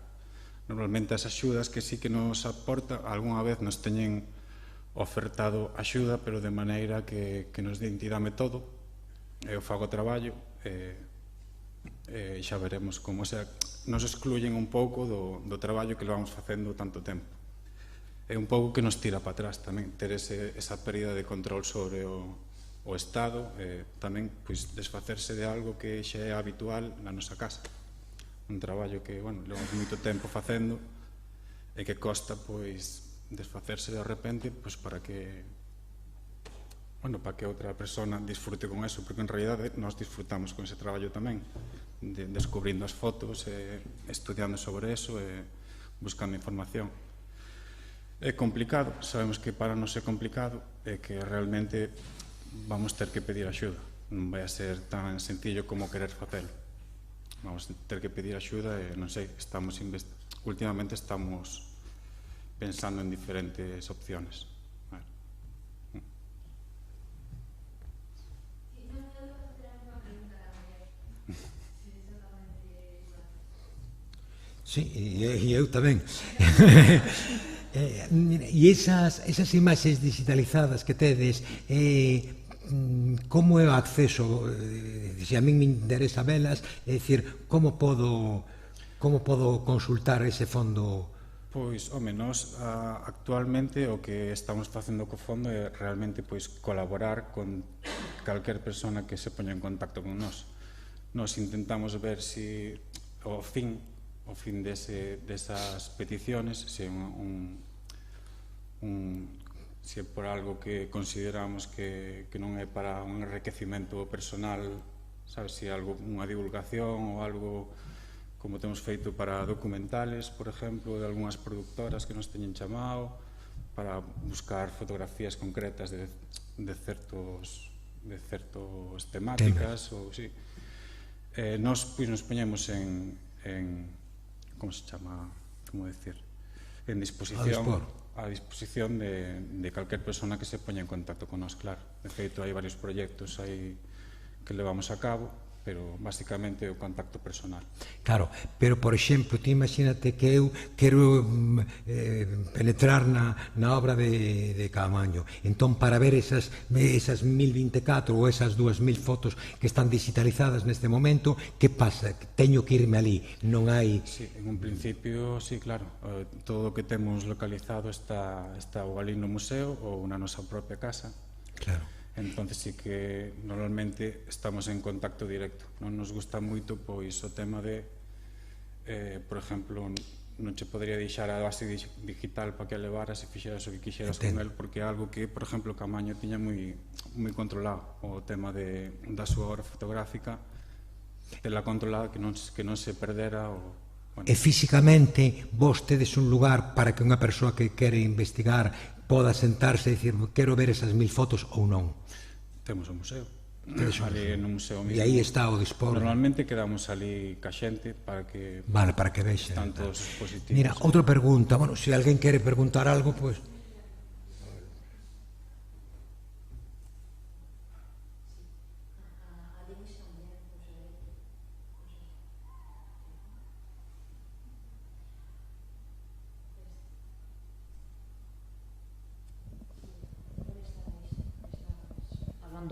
Normalmente as axudas que sí que nos aporta, algunha vez nos teñen ofertado axuda, pero de maneira que nos din ti dame todo, eu fago o traballo e xa veremos como, o sea, nos excluyen un pouco do traballo que levamos facendo tanto tempo. É un pouco que nos tira para atrás tamén, ter esa pérdida de control sobre o Estado, tamén desfacerse de algo que xa é habitual na nosa casa. Un traballo que, levamos moito tempo facendo e que costa, desfacerse de repente, para que outra persona disfrute con eso, porque en realidad nós disfrutamos con ese traballo tamén, descubrindo as fotos, estudiando sobre eso, buscando información. É complicado, sabemos que para non ser complicado é que realmente vamos ter que pedir axuda, non vai a ser tan sencillo como querer facelo. Vamos ter que pedir axuda e non sei, últimamente estamos pensando en diferentes opciones. Sí, e eu tamén. E esas imaxes digitalizadas que tedes, como é o acceso? Se a min me interesa velas, é dicir, como podo consultar ese fondo? Pois, nós actualmente o que estamos facendo co fondo é realmente colaborar con calquer persona que se poña en contacto con nós. Nós intentamos ver se o fin desas peticiones, se é por algo que consideramos que non é para un enriquecimento personal, sabes, se é unha divulgación ou algo como temos feito para documentales, por exemplo, de algunhas productoras que nos teñen chamado para buscar fotografías concretas de certos temáticas ou si. Nos poñemos en como se chama, como decir, en disposición a disposición de calquer persona que se poña en contacto con nós, claro. De feito, hai varios proxectos aí que levamos a cabo, pero basicamente o contacto personal. Claro, pero por exemplo, ti imagínate que eu quero penetrar na obra de Caamaño, entón para ver esas 1024 ou esas 2000 fotos que están digitalizadas neste momento, que pasa? Teño que irme ali, non hai... Sí, en un principio, sí, claro, todo o que temos localizado está ou ali no museo ou na nosa propia casa. Claro. Entonces sí que normalmente estamos en contacto directo. Non nos gusta moito o tema de por exemplo, non che podría deixar a base digital para que a levaras e fixeras o que quixeras con el, porque é algo que, por exemplo, Caamaño tiña moi controlado, o tema da súa obra fotográfica, tela controlada, que non se perdera. E físicamente vos tedes un lugar para que unha persoa que quere investigar poda sentarse e dicir, quero ver esas 1000 fotos ou non? Temos un museo. Ali no museo mismo. E aí está o dispor. Normalmente quedamos ali ca xente para que... Vale, para que vexe. Tantos positivos. Mira, outra pregunta. Bueno, se alguén quere preguntar algo, pois...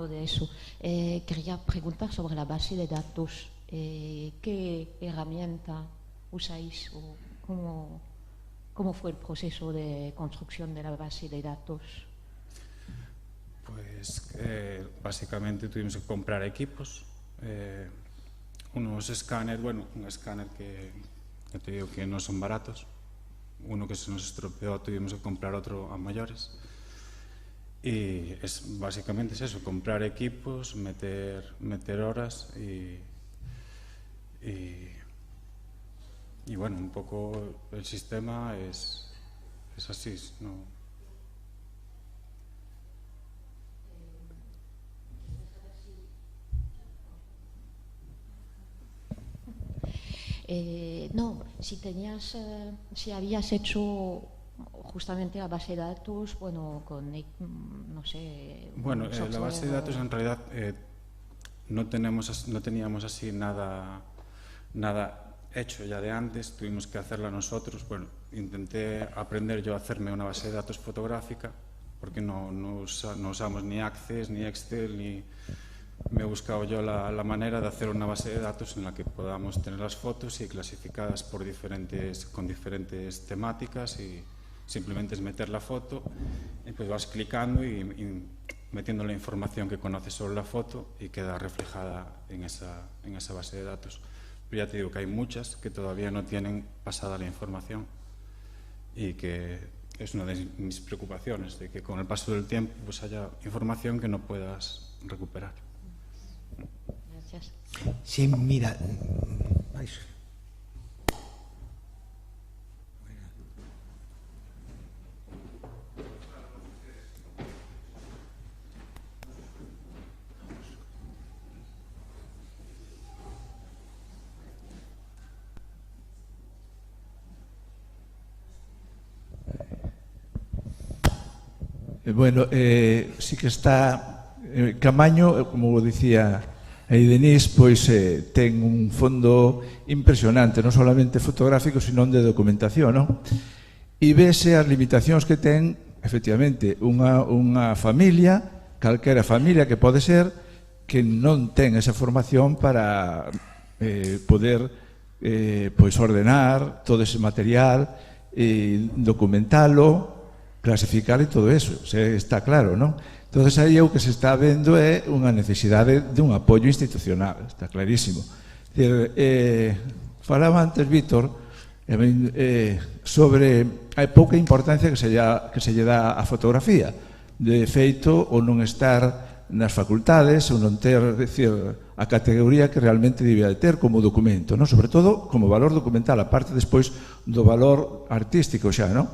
De eso. Quería preguntar sobre la base de datos. ¿Qué herramienta usáis o cómo fue el proceso de construcción de la base de datos? Pues básicamente tuvimos que comprar equipos, unos escáneres, bueno, un escáner que te digo que no son baratos, uno que se nos estropeó, tuvimos que comprar otro a mayores. Y básicamente es eso, comprar equipos, meter horas y bueno, un poco el sistema es así, ¿no? No, si habías hecho justamente la base de datos, bueno, con, no sé... Bueno, la base de datos en realidad no teníamos así nada hecho ya de antes, tuvimos que hacerla nosotros. Bueno, intenté aprender yo a hacerme una base de datos fotográfica, porque no usamos ni Access, ni Excel, ni... Me he buscado yo la manera de hacer una base de datos en la que podamos tener las fotos y clasificadas con diferentes temáticas, y simplemente es meter la foto y pues vas clicando y metiendo la información que conoces sobre la foto y queda reflejada en esa base de datos. Pero ya te digo que hay muchas que todavía no tienen pasada la información y que es una de mis preocupaciones, de que con el paso del tiempo pues haya información que no puedas recuperar. Gracias. Sí, mira... Bueno, sí que está Caamaño, como dicía aí Denís, pois ten un fondo impresionante, non solamente fotográfico, sino de documentación, non? E vese as limitacións que ten, efectivamente, unha familia, calquera familia que pode ser, que non ten esa formación para poder pois ordenar todo ese material, documentalo, clasificar e todo eso, está claro, non? Entón, aí o que se está vendo é unha necesidade de un apoio institucional, está clarísimo. Falaba antes Víctor sobre a pouca importancia que se lle dá a fotografía. De feito, o non estar nas facultades, ou non ter, a categoría que realmente debía de ter como documento, non? Sobre todo como valor documental, a parte despois do valor artístico xa, non?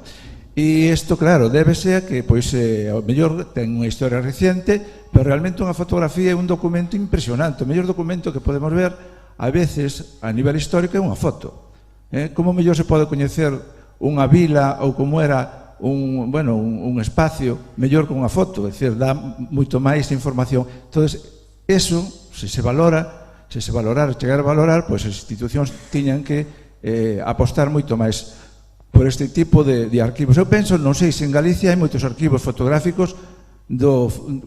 E isto, claro, débese a que, pois, ao mellor ten unha historia reciente, pero realmente unha fotografía é un documento impresionante. O mellor documento que podemos ver, a veces, a nivel histórico, é unha foto. Como mellor se pode coñecer unha vila ou como era un espacio mellor con unha foto, é dicir, dá moito máis información. Entón, eso, se se valorar, chegar a valorar, pois as institucións tiñan que apostar moito máis por este tipo de arquivos. Eu penso, non sei se en Galicia hai moitos arquivos fotográficos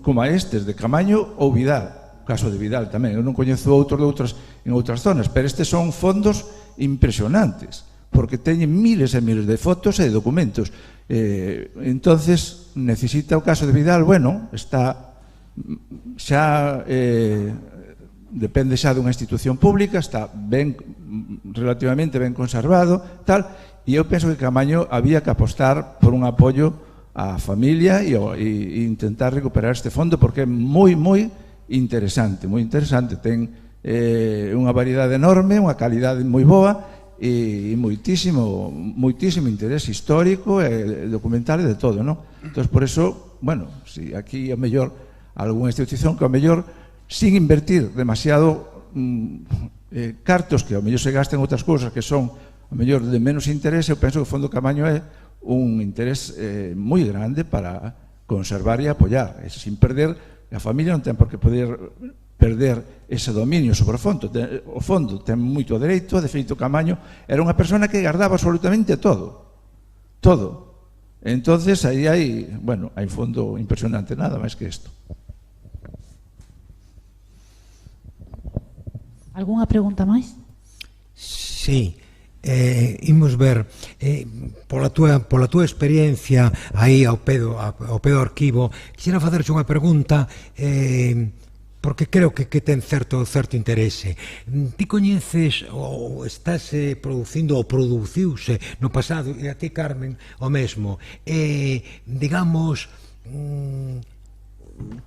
como estes, de Caamaño ou Vidal, o caso de Vidal tamén. Eu non coñezo outros en outras zonas, pero estes son fondos impresionantes, porque teñen miles e miles de fotos e de documentos. Entonces, necesita o caso de Vidal, bueno, está xa depende xa dunha institución pública, está relativamente ben conservado, tal, e eu penso que Caamaño había que apostar por un apoio á familia e intentar recuperar este fondo, porque é moi interesante, ten unha variedade enorme, unha calidade moi boa e moitísimo interés histórico e documental e de todo, non? Entón, por eso, bueno, si aquí a mellor algunha institución que a mellor sin invertir demasiado cartos que a mellor se gasten outras cousas que son a mellor de menos interés, eu penso que o Fondo Caamaño é un interés moi grande para conservar e apoiar, sin perder, a familia non ten por que poder perder ese dominio sobre o fondo. O fondo ten moito dereito, de feito Caamaño era unha persona que guardaba absolutamente todo. Entonces, aí hai, bueno, hai un fondo impresionante, nada máis que isto. Algúnha pregunta máis? Sí. Imos ver pola túa experiencia aí ao pé do arquivo, quixera facerche unha pregunta porque creo que ten certo interese. Ti coñeces ou estás producindo ou produciuse no pasado, e a ti, Carmen, o mesmo, digamos,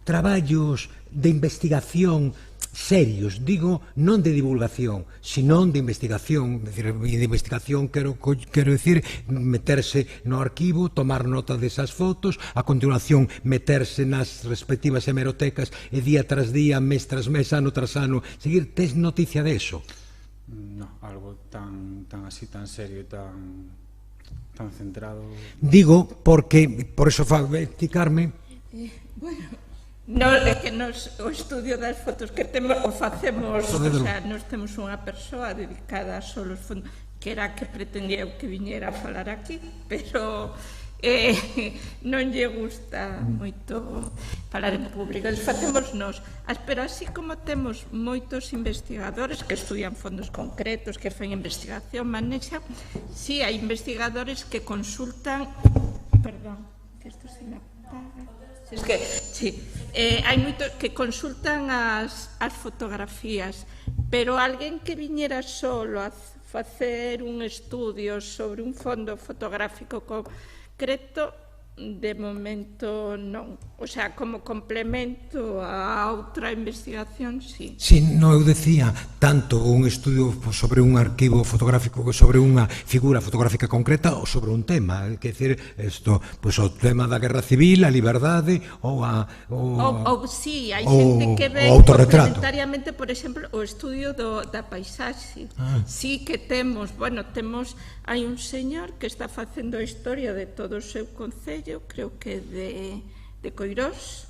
traballos de investigación serios, digo, non de divulgación, senón de investigación. De investigación quero decir meterse no arquivo, tomar nota desas fotos, a continuación meterse nas respectivas hemerotecas e día tras día, mes tras mes, ano tras ano, seguir. Tes noticia de eso? No, algo tan así, tan serio, tan centrado. Digo, porque, por eso Carmen. Bueno, é que o estudio das fotos que temos o facemos, o sea, nos temos unha persoa dedicada só aos fondos, que era a que pretendía eu que viñera a falar aquí, pero non lle gusta moito falar en público, eles facemos nós. Pero así como temos moitos investigadores que estudian fondos concretos, que fan investigación, manexan, si hai investigadores que consultan, perdón, que isto se me apaga. Es que, sí, hai moitos que consultan as fotografías, pero alguén que viñera solo a facer un estudio sobre un fondo fotográfico concreto, de momento non. O sea, como complemento a outra investigación, sí. Si, non, eu decía, tanto un estudio sobre un arquivo fotográfico que sobre unha figura fotográfica concreta ou sobre un tema, que decir, isto, pois o tema da guerra civil, a liberdade ou sí, hai xente que ve complementariamente, por exemplo, o estudio da paisaxe. Sí que temos, bueno, hai un señor que está facendo a historia de todo o seu concello, creo que de Coirós,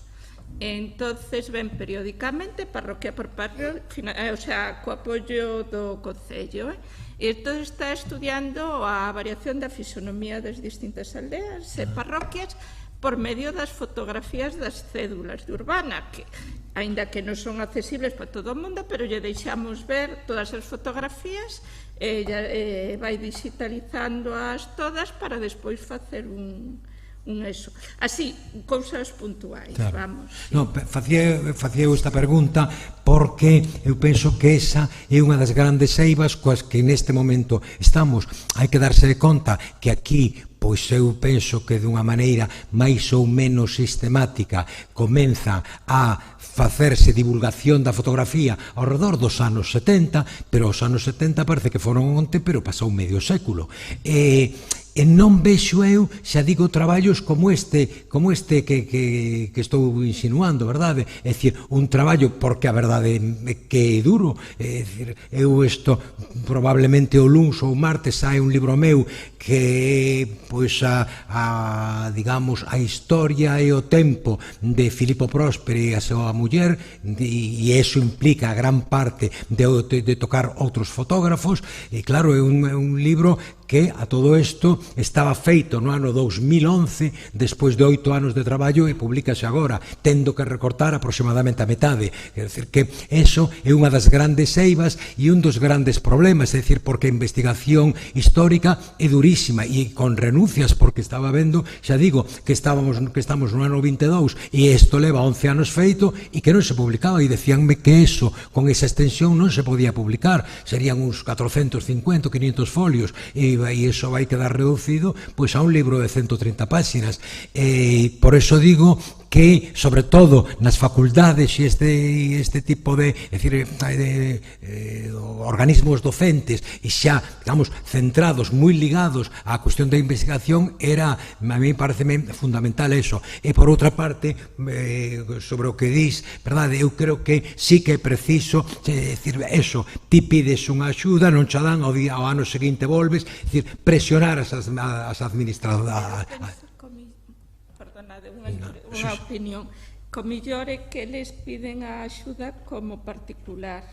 entonces ven periódicamente parroquia por parroquia, o sea, co apoio do concello, e entón está estudiando a variación da fisonomía das distintas aldeas e parroquias por medio das fotografías das cédulas de Urbana, que aínda que non son accesibles para todo o mundo, pero lle deixamos ver todas as fotografías, vai digitalizándoas todas para despois facer un eso. Así, cousas puntuais, vamos. Non, facía esta pregunta porque eu penso que esa é unha das grandes eivas coas que neste momento estamos. Hai que darse de conta que aquí, pois eu penso que dunha maneira máis ou menos sistemática comeza a facerse divulgación da fotografía ao redor dos anos 70, pero os anos 70 parece que foron onte, pero pasou medio século. E non vexo eu, xa digo, traballos como este que estou insinuando, verdade? É dicir, un traballo, porque a verdade é que é duro, é dicir, eu isto, probablemente o luns ou martes sae un libro meu que pois digamos, a historia e o tempo de Filippo Prosperi e a súa muller, e iso implica a gran parte de tocar outros fotógrafos, e claro, é un libro que a todo isto estaba feito no ano 2011, despois de 8 anos de traballo, e publicase agora, tendo que recortar aproximadamente a metade. Quer dizer que eso é unha das grandes eivas e un dos grandes problemas, é dicir, porque a investigación histórica é durísima e con renuncias, porque estaba vendo, xa digo, que estamos no ano 22 e isto leva 11 anos feito e que non se publicaba, e decíanme que eso, con esa extensión, non se podía publicar, serían uns 450, 500 folios, e iso vai quedar reducido pois a un libro de 130 páxinas. Por eso digo que, sobre todo, nas facultades e este tipo de, organismos docentes e xa, digamos, centrados, moi ligados á cuestión da investigación, a mí pareceme fundamental eso. E, por outra parte, sobre o que dis, verdade, eu creo que sí que é preciso, eso, ti pides unha axuda, non xa dan, ao ano seguinte volves, presionar as administradoras. Perdonade, unha opinión. Co millor é que eles piden a axuda como particular,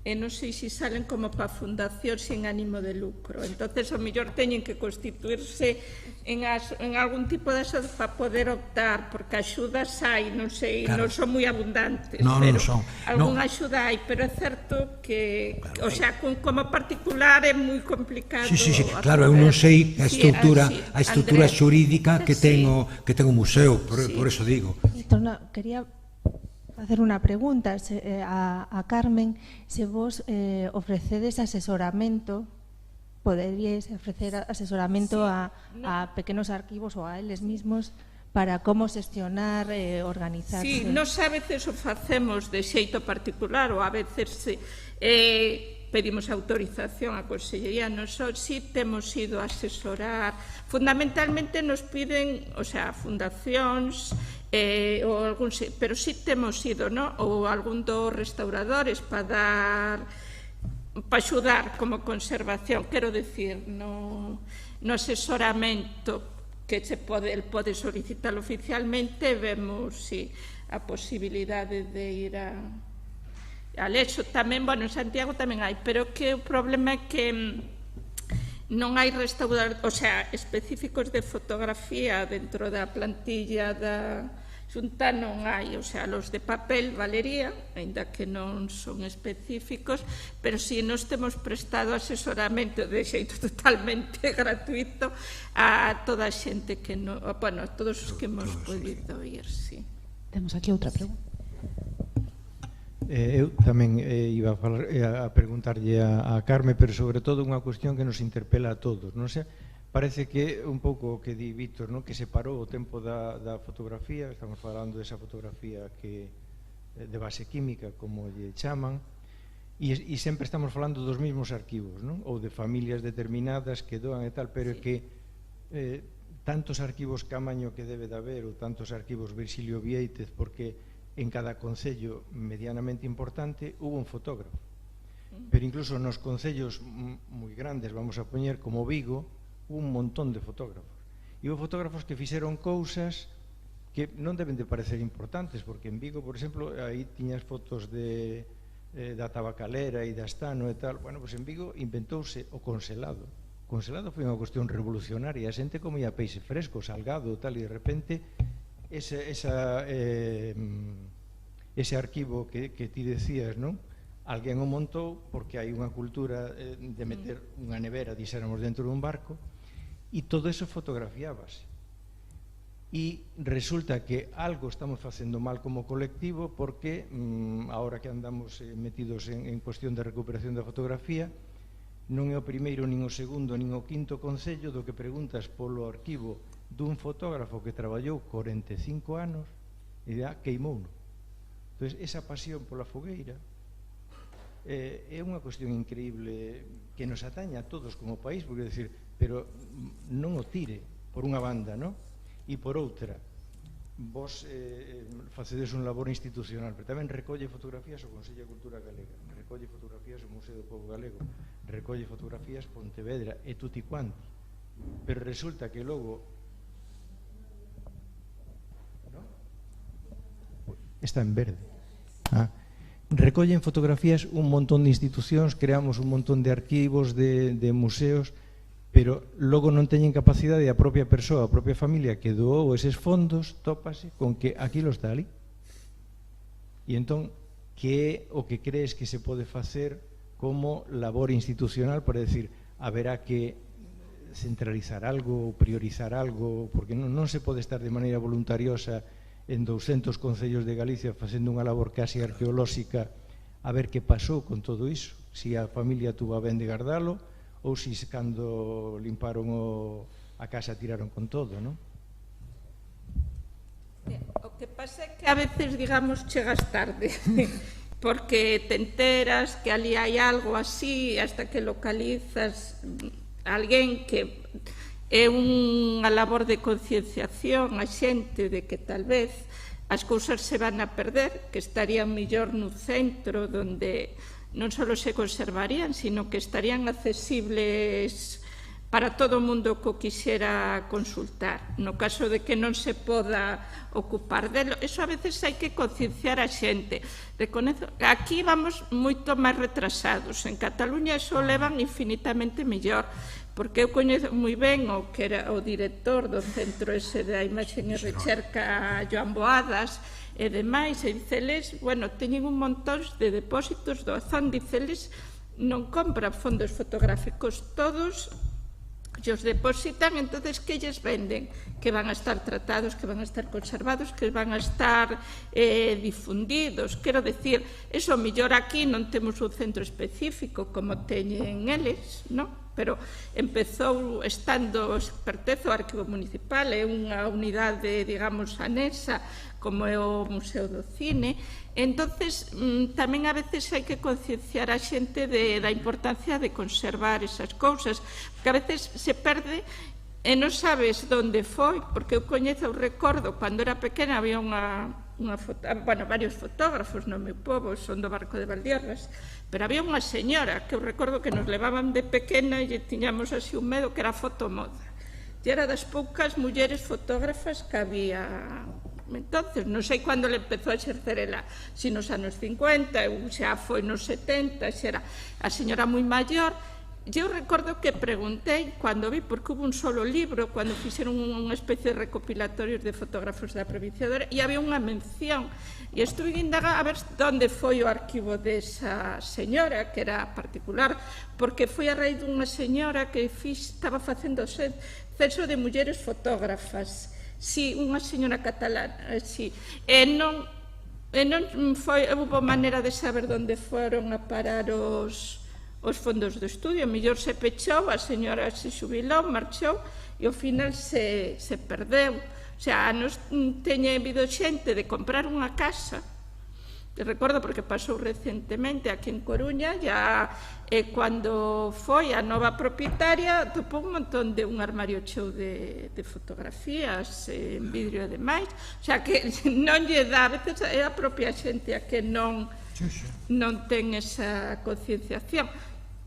e non sei se salen como para fundación sen ánimo de lucro. Entonces, o mellor teñen que constituirse en algún tipo de axuda para poder optar, porque axudas hai, non sei, non son moi abundantes, pero algunha axuda hai, pero é certo que, o sea, como particular é moi complicado. Sí, claro, eu non sei a estrutura xurídica que ten o museo, por eso digo. Quería facer unha pregunta a Carmen, se vos ofrecedes asesoramento, poderíais ofrecer asesoramento a pequenos arquivos ou a eles mismos para como xestionar, organizarse. Sí, nos a veces o facemos de xeito particular, ou a veces pedimos autorización á Consellería. Nosotros sí temos ido a asesorar, fundamentalmente nos piden, o sea, fundacións, pero sí temos ido, ou algún dos restauradores para axudar como conservación, quero dicir, no asesoramento que el pode solicitar oficialmente, vemos a posibilidade de ir a Lexo. Tamén, bueno, en Santiago tamén hai, pero que o problema é que non hai restauradores, o sea, específicos de fotografía dentro da plantilla da Xunta, non hai, o sea, los de papel valería, aínda que non son específicos, pero si nos temos prestado asesoramento de xeito totalmente gratuito a toda a xente que non, bueno, a todos os que hemos podido ir, sí. Temos aquí outra pregunta. Eu tamén iba a preguntarlle a Carme, pero sobre todo unha cuestión que nos interpela a todos, non sei. Parece que un pouco o que di Víctor, que separou o tempo da fotografía, estamos falando desa fotografía que de base química, como lle chaman, e sempre estamos falando dos mesmos arquivos, ou de familias determinadas que doan e tal, pero é que tantos arquivos camaño que debe de haber, ou tantos arquivos Virxilio Viéitez, porque en cada concello medianamente importante hubo un fotógrafo, pero incluso nos concellos moi grandes, vamos a poñer como Vigo, un montón de fotógrafos, e houve fotógrafos que fixeron cousas que non deben de parecer importantes, porque en Vigo, por exemplo, aí tiñas fotos da tabacalera e da Stano e tal. Bueno, pois en Vigo inventouse o conselado. O conselado foi unha cuestión revolucionaria, a xente comía peixe fresco, salgado e tal, e de repente ese arquivo que ti decías, non? Alguén o montou porque hai unha cultura de meter unha nevera, dixéramos, dentro dun barco, e todo eso fotografiábase. E resulta que algo estamos facendo mal como colectivo, porque ahora que andamos metidos en cuestión de recuperación da fotografía, non é o primeiro, nin o segundo, nin o quinto concello do que preguntas polo arquivo dun fotógrafo que traballou 45 anos e queimouno. Entón, esa pasión pola fogueira é unha cuestión increíble que nos ataña a todos como país, porque decir, pero non o tire por unha banda, non? E por outra, vos facedes un labor institucional, pero tamén recolle fotografías o Consello de Cultura Galega, recolle fotografías o Museo do Pobo Galego, recolle fotografías Pontevedra e tutti quanti, pero resulta que logo está en verde. Recollen fotografías un montón de institucións, creamos un montón de arquivos, de museos, pero logo non teñen capacidade a propia persoa, a propia familia que doou eses fondos, tópase con que aquilo está ali. E entón, que é o que crees que se pode facer como labor institucional para decir, haberá que centralizar algo, priorizar algo, porque non se pode estar de maneira voluntariosa en 200 concellos de Galicia facendo unha labor casi arqueolóxica a ver que pasou con todo iso, se a familia tuvo a ben de guardalo ou se cando limparon a casa tiraron con todo, non? O que pasa é que a veces, digamos, chegas tarde, porque te enteras que ali hai algo así, hasta que localizas alguén que é unha labor de concienciación a xente de que tal vez as cousas se van a perder, que estarían mellor no centro onde non só se conservarían, sino que estarían accesibles para todo o mundo que o quixera consultar. No caso de que non se poda ocupar delo, eso a veces hai que concienciar a xente. Aquí vamos moito máis retrasados. En Cataluña eso levan infinitamente mellor, porque eu coñezo moi ben o que era o director do Centro ese da Imaxe e Recherca, Joan Boadas, e demais, e diceles, bueno, teñen un montón de depósitos, doazón, diceles, non compran fondos fotográficos, todos os depositan, entonces que lles venden? Que van a estar tratados, que van a estar conservados, que van a estar difundidos. Quero decir, eso mellor aquí non temos un centro específico como teñen eles, non? Pero empezou estando, pertence ao Arquivo Municipal, é unha unidade, digamos, anexa, como é o Museo do Cine. Entonces, tamén a veces hai que concienciar a xente da importancia de conservar esas cousas, porque a veces se perde e non sabes onde foi, porque eu coñezo, eu recordo, cando era pequena había varios fotógrafos no meu pobo, son do Barco de Valdiorras, pero había unha señora que eu recordo que nos levaban de pequena e tiñamos así un medo que era fotomoda. E era das poucas mulleres fotógrafas que había. Entonces, non sei cando le empezou a exercer ela, se nos anos 50, ou xa foi nos 70, xa era a señora moi maior. Eu recordo que preguntei, cando vi, porque hubo un solo libro, cando fixeron unha especie de recopilatorios de fotógrafos da provincia de Ourense, e había unha mención, e estuve indagando a ver onde foi o arquivo desa señora, que era particular, porque foi a raíz dunha señora que estaba facendo o censo de mulleres fotógrafas. Si, unha señora catalana, si. E non houve maneira de saber onde foron a parar os fondos do estudio. Mellor se pechou, a señora se xubilou, marchou e ao final se perdeu. O sea, nos teña habido xente de comprar unha casa, recordo porque pasou recentemente aquí en Coruña, cando foi a nova propietaria topou un montón de un armario cheo de fotografías en vidrio e demais. O sea, que non lle dá, a veces é a propia xente a que non ten esa concienciación.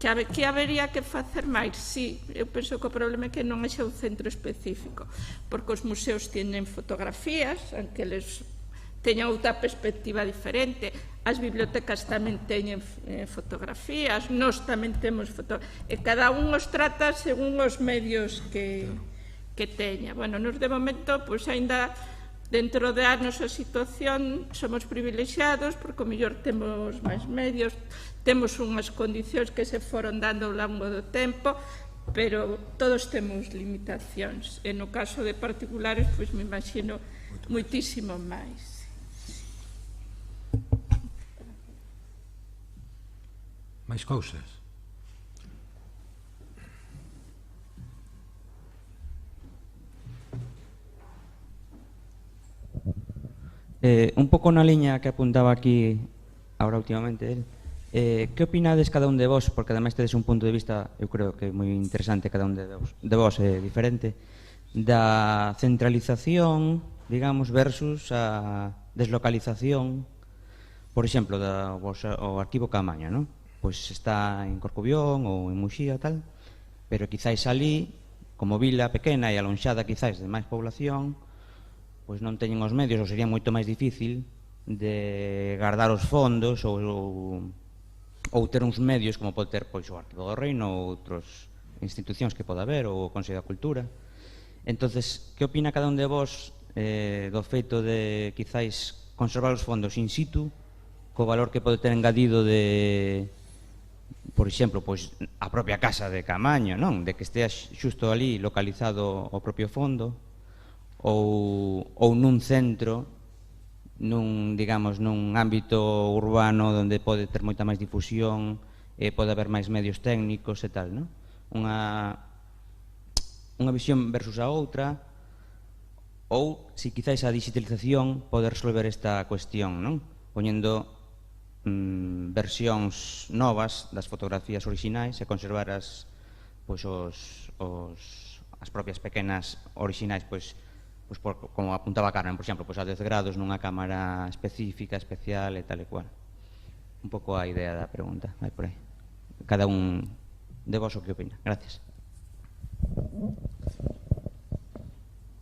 Que habería que facer máis? Sí, eu penso que o problema é que non é un centro específico, porque os museos tienen fotografías, aunque les teñan outra perspectiva diferente, as bibliotecas tamén teñen fotografías, nós tamén temos fotografías, e cada un os trata según os medios que teña. Bueno, nos de momento, pois aínda dentro da nosa situación somos privilexiados, porque o mellor temos máis medios, temos unhas condicións que se foron dando ao longo do tempo, pero todos temos limitacións. E no caso de particulares, pois me imagino moitísimo máis. máis cousas. Un pouco na liña que apuntaba aquí agora últimamente él, que opinades cada un de vos, porque ademais tedes un punto de vista, eu creo que moi interesante, cada un de vos é diferente, da centralización, digamos, versus a deslocalización, por exemplo, o arquivo Caamaño, non? Pois está en Corcubión ou en Muxía tal, pero quizáis ali, como vila pequena e alonxada quizáis de máis población, pois non teñen os medios, ou sería moito máis difícil de guardar os fondos ou ter uns medios como pode ter pois o Arquivo do Reino ou institucións que poda haber, ou o Consello da Cultura. Entonces, que opina cada un de vos do feito de, quizáis, conservar os fondos in situ, co valor que pode ter engadido de, por exemplo, pois, a propia casa de Caamaño, non? De que estea xusto ali localizado o propio fondo, ou nun centro, digamos, nun ámbito urbano onde pode ter moita máis difusión, pode haber máis medios técnicos e tal, non? Unha visión versus a outra, ou se quizáis a digitalización pode resolver esta cuestión, non? Poñendo versións novas das fotografías orixinais e conservar as propias pequenas orixinais, como apuntaba Carmen, por exemplo, a 10 grados nunha cámara específica, especial e tal e cual. Un pouco a idea da pregunta, vai por aí. Cada un de vos o que opina. Gracias.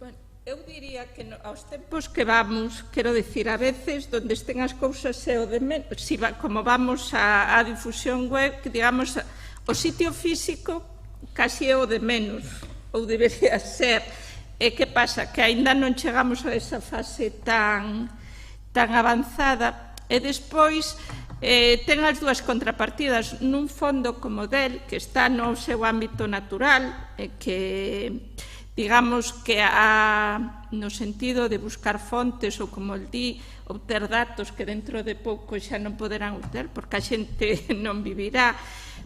Bueno, eu diría que aos tempos que vamos, quero dicir, a veces, donde estén as cousas é o de menos, como vamos á difusión web, que digamos, o sitio físico casi é o de menos, ou debería ser. E que pasa? Que aínda non chegamos a esa fase tan avanzada, e despois ten as dúas contrapartidas nun fondo como del, que está no seu ámbito natural, que digamos que no sentido de buscar fontes ou, como el di, obter datos que dentro de pouco xa non poderán obter porque a xente non vivirá,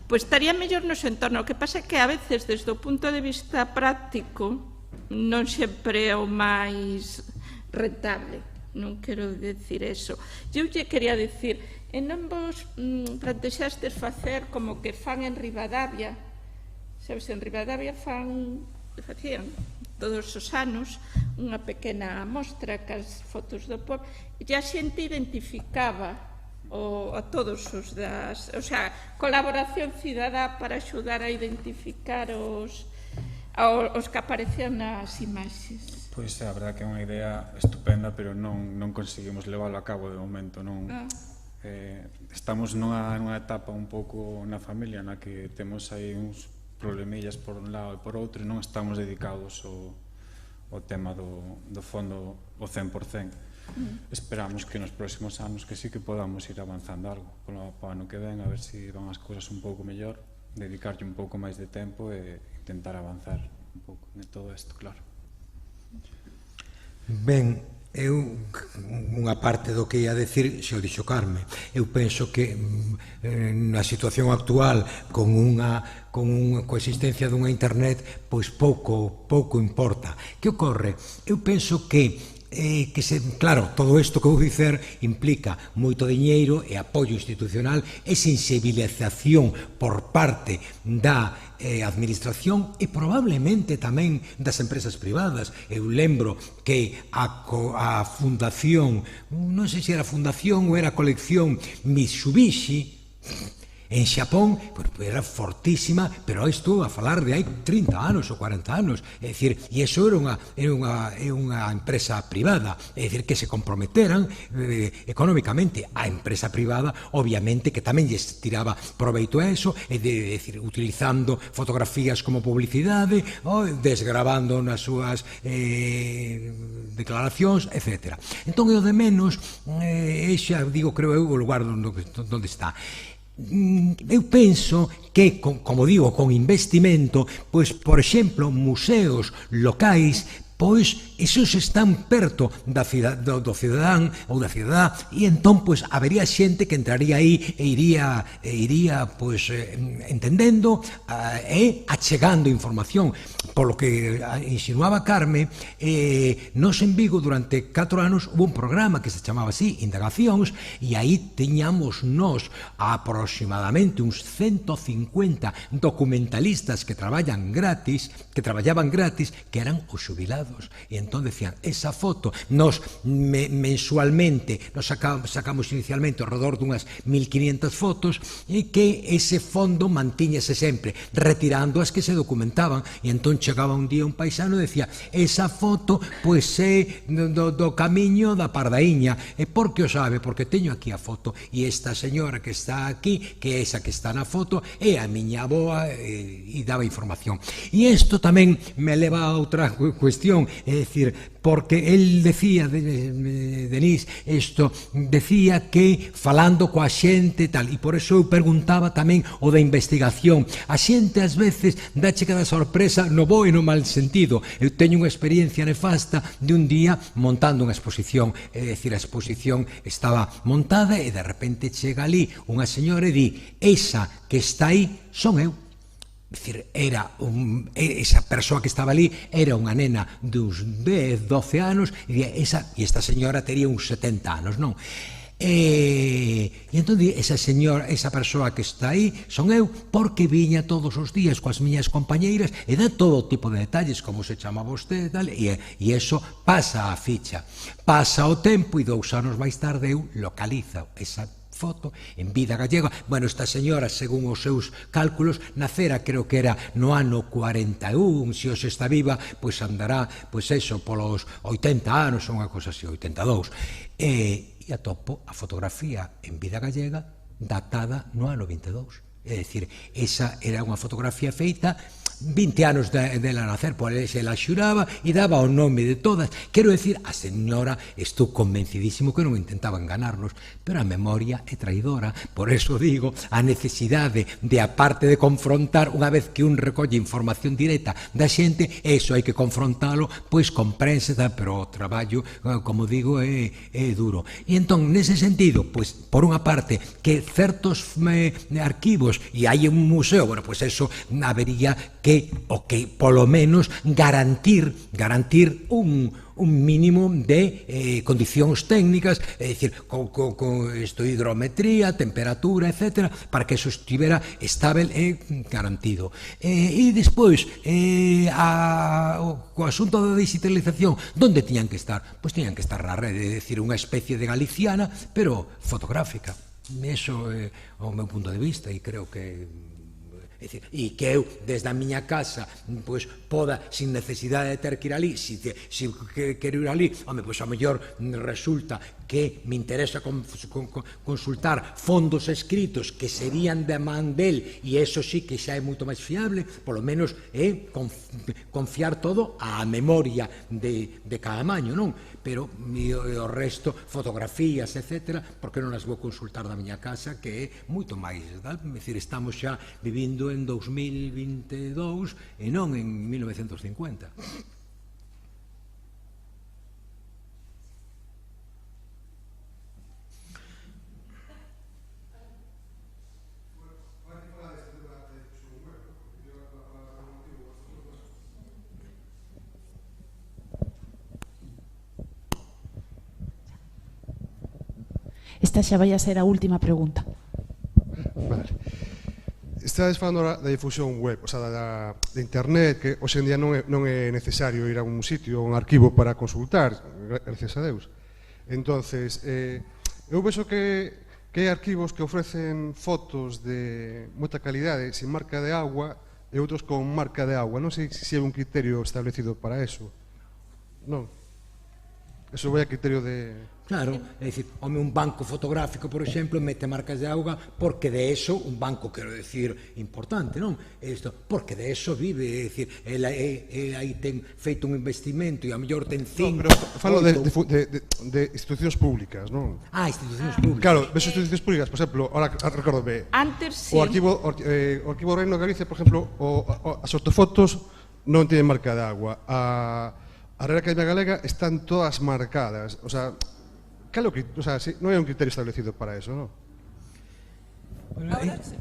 pois estaría mellor no seu entorno. O que pasa é que a veces, desde o punto de vista práctico, non sempre é o máis rentable, non quero dicir eso. Eu lle quería dicir, e non vos plantexastes facer como que fan en Ribadavia, sabes, en Ribadavia facían todos os anos unha pequena mostra cas fotos do povo, e a xente identificaba a todos os das, o sea, colaboración cidadá para axudar a identificar os que aparecían nas imaxes. Pois a verdade que é unha idea estupenda, pero non conseguimos leválo a cabo de momento. Estamos nunha etapa un pouco na familia na que temos aí uns problemillas por un lado e por outro, e non estamos dedicados ao tema do fondo o 100%. Esperamos que nos próximos anos que sí que podamos ir avanzando algo para o ano que ven, a ver se van as cousas un pouco mellor, dedicarlle un pouco máis de tempo e intentar avanzar un pouco de todo isto, claro. Ben, eu, unha parte do que ia decir, se o dixo Carme, eu penso que na situación actual, con unha coexistencia dunha internet, pois pouco importa. Que ocorre? Eu penso que claro, todo isto que vou dicer implica moito diñeiro e apoio institucional e sensibilización por parte da administración e probablemente tamén das empresas privadas. Eu lembro que a fundación, non sei se era fundación ou era colección Mitsubishi, en Xapón era fortísima, pero estou a falar de hai 30 anos ou 40 anos, é dicir, e iso era unha empresa privada, é dicir, que se comprometeran económicamente a empresa privada, obviamente que tamén lles tiraba proveito a eso, é dicir, utilizando fotografías como publicidade, desgravando nas súas declaracións, etc. Entón, é o de menos, xa digo, creo eu, o lugar onde está. Eu penso que, como digo, con investimento, pois, por exemplo, museos locais, pois, esos están perto do cidadán ou da cidadá, e entón, pois, habería xente que entraría aí e iría, pois, entendendo e achegando información. Polo que insinuaba Carme, nos en Vigo durante 4 anos hubo un programa que se chamaba así, Indagacións, e aí tiñamos nos aproximadamente uns 150 documentalistas que traballaban gratis, que eran os xubilados publicados. E entón decían, esa foto, nos mensualmente, nos sacamos inicialmente ao redor dunhas 1500 fotos, e que ese fondo mantíñese sempre, retirando as que se documentaban. E entón chegaba un día un paisano e decía, esa foto, pois é do camiño da Pardaíña. E por que o sabe? Porque teño aquí a foto, e esta señora que está aquí, que é esa que está na foto, é a miña avoa, e daba información. E isto tamén me leva a outra cuestión, é dicir, porque el decía, Denis, isto, decía que falando coa xente tal, e por eso eu preguntaba tamén o da investigación. A xente ás veces dache cada sorpresa no bo e no mal sentido. Eu teño unha experiencia nefasta de un día montando unha exposición, é dicir, a exposición estaba montada e de repente chega ali unha señora e di, esa que está aí son eu. É dicir, esa persoa que estaba ali era unha nena dos 10, 12 anos e esta señora tería uns 70 anos, non? E entón esa persoa que está aí son eu, porque viña todos os días coas miñas compañeiras e dá todo tipo de detalles, como se chama vostede e eso pasa a ficha, pasa o tempo e 2 anos máis tarde eu localizo esa foto en Vida Gallega. Bueno, esta señora, según os seus cálculos, nacera, creo que era no ano 41, se hoxe está viva, pois andará, pois eso, polos 80 anos, ou unha cosa así, 82. E atopo a fotografía en Vida Gallega datada no ano 22. É dicir, esa era unha fotografía feita 20 anos dela nacer, por ela la xuraba e daba o nome de todas. Quero dicir, a señora estou convencidísimo que non intentaba enganarnos, pero a memoria é traidora. Por eso digo, a necesidade de, aparte de confrontar, unha vez que un recolle información directa da xente, eso hai que confrontalo, pois con prensa, pero o traballo, como digo, é duro. E entón, nese sentido, pois, por unha parte, que certos arquivos, e hai un museo, bueno, pois eso habería que polo menos garantir un mínimo de condicións técnicas, é dicir, con hidrometría, temperatura, etc., para que eso estivera estável e garantido. E despois, o asunto da digitalización, onde tiñan que estar? Pois tiñan que estar na rede, é dicir, unha especie de galiciana, pero fotográfica. Eso é o meu punto de vista e creo que... E que eu, desde a miña casa, pois, poda, sin necesidade de ter que ir ali, se quero ir ali, home, pois, a mellor resulta que me interesa consultar fondos escritos que serían de man del, e eso sí que xa é moito máis fiable, polo menos é confiar todo á memoria de cada maño, non? Pero o resto, fotografías, etc., porque non as vou consultar da miña casa, que é moito máis, tal? É dicir, estamos xa vivindo en 2022 e non en 1950. Esta xa vai a ser a última pregunta. Vale. Estades falando da difusión web, o sea, da internet, que hoxe en día non é necesario ir a un sitio, a un arquivo para consultar, gracias a Deus. Entonces, eu vexo que hai arquivos que ofrecen fotos de moita calidade, sin marca de agua, e outros con marca de agua. Non sei se hai un criterio establecido para eso. Non. Eso vai a criterio de... Claro, é dicir, un banco fotográfico, por exemplo, mete marcas de auga porque de eso, un banco, quero dicir, importante, non? Porque de eso vive, é dicir, aí ten feito un investimento e a mellor ten 5... Pero falo de institucións públicas, non? Institucións públicas. Claro, ves institucións públicas, por exemplo, ahora recordo ben, antes sí. O arquivo Reino de Galicia, por exemplo, as ortofotos non teñen marca de agua. A Real Academia Galega están todas marcadas, o sea... Claro que, o sea, non hai un criterio establecido para eso, non? Ahora sí.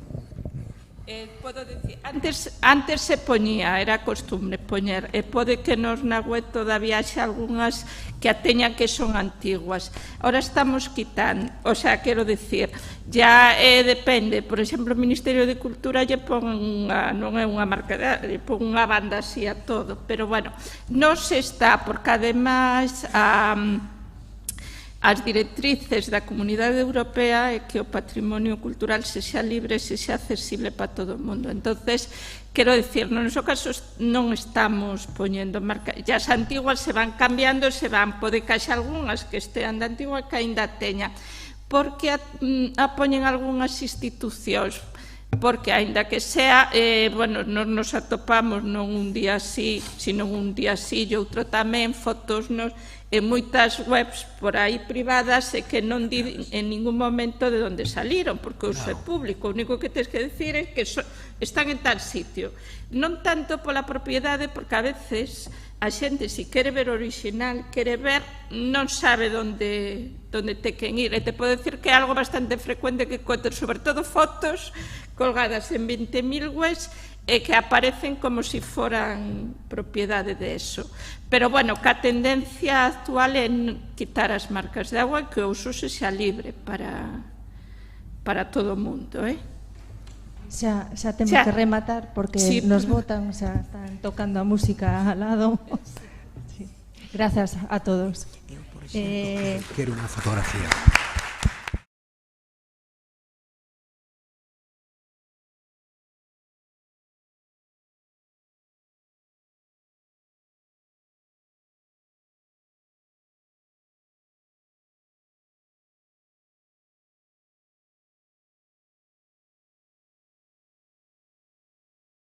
Podo dicir, antes se poñía, era costumbre poñer, e pode que nos na web todavía haxa algunhas que a teñan que son antiguas. Ahora estamos quitando, o sea, quero dicir, ya depende, por exemplo, o Ministerio de Cultura lle pon non é unha marca, lle pon unha banda así a todo, pero bueno, non se está, porque ademais as directrices da Comunidade Europea é que o patrimonio cultural sexa libre, sexa accesible para todo o mundo. Entonces, quero dicir, no noso caso non estamos poñendo marca, as antiguas se van cambiando, pode que haxa algunhas que estean de antigua que ainda teña, porque a poñen algunhas institucións, porque aínda que sea, bueno, nos atopamos non un día así, sino un día así e outro tamén, fotos en moitas webs por aí privadas e que non di en ningún momento de onde saliron, porque o uso é público, o único que tens que decir é que están en tal sitio. Non tanto pola propiedade, porque a veces a xente, se quere ver o original, quere ver, non sabe onde te quen ir. E te podo decir que é algo bastante frecuente que encontro, sobre todo fotos colgadas en 20.000 webs e que aparecen como se foran propiedade de eso. Pero, bueno, que a tendencia actual é quitar as marcas de agua e que o uso sexa libre para todo o mundo, Xa temos que rematar porque nos botan, xa están tocando a música al lado. Gracias a todos. Quero unha fotografía.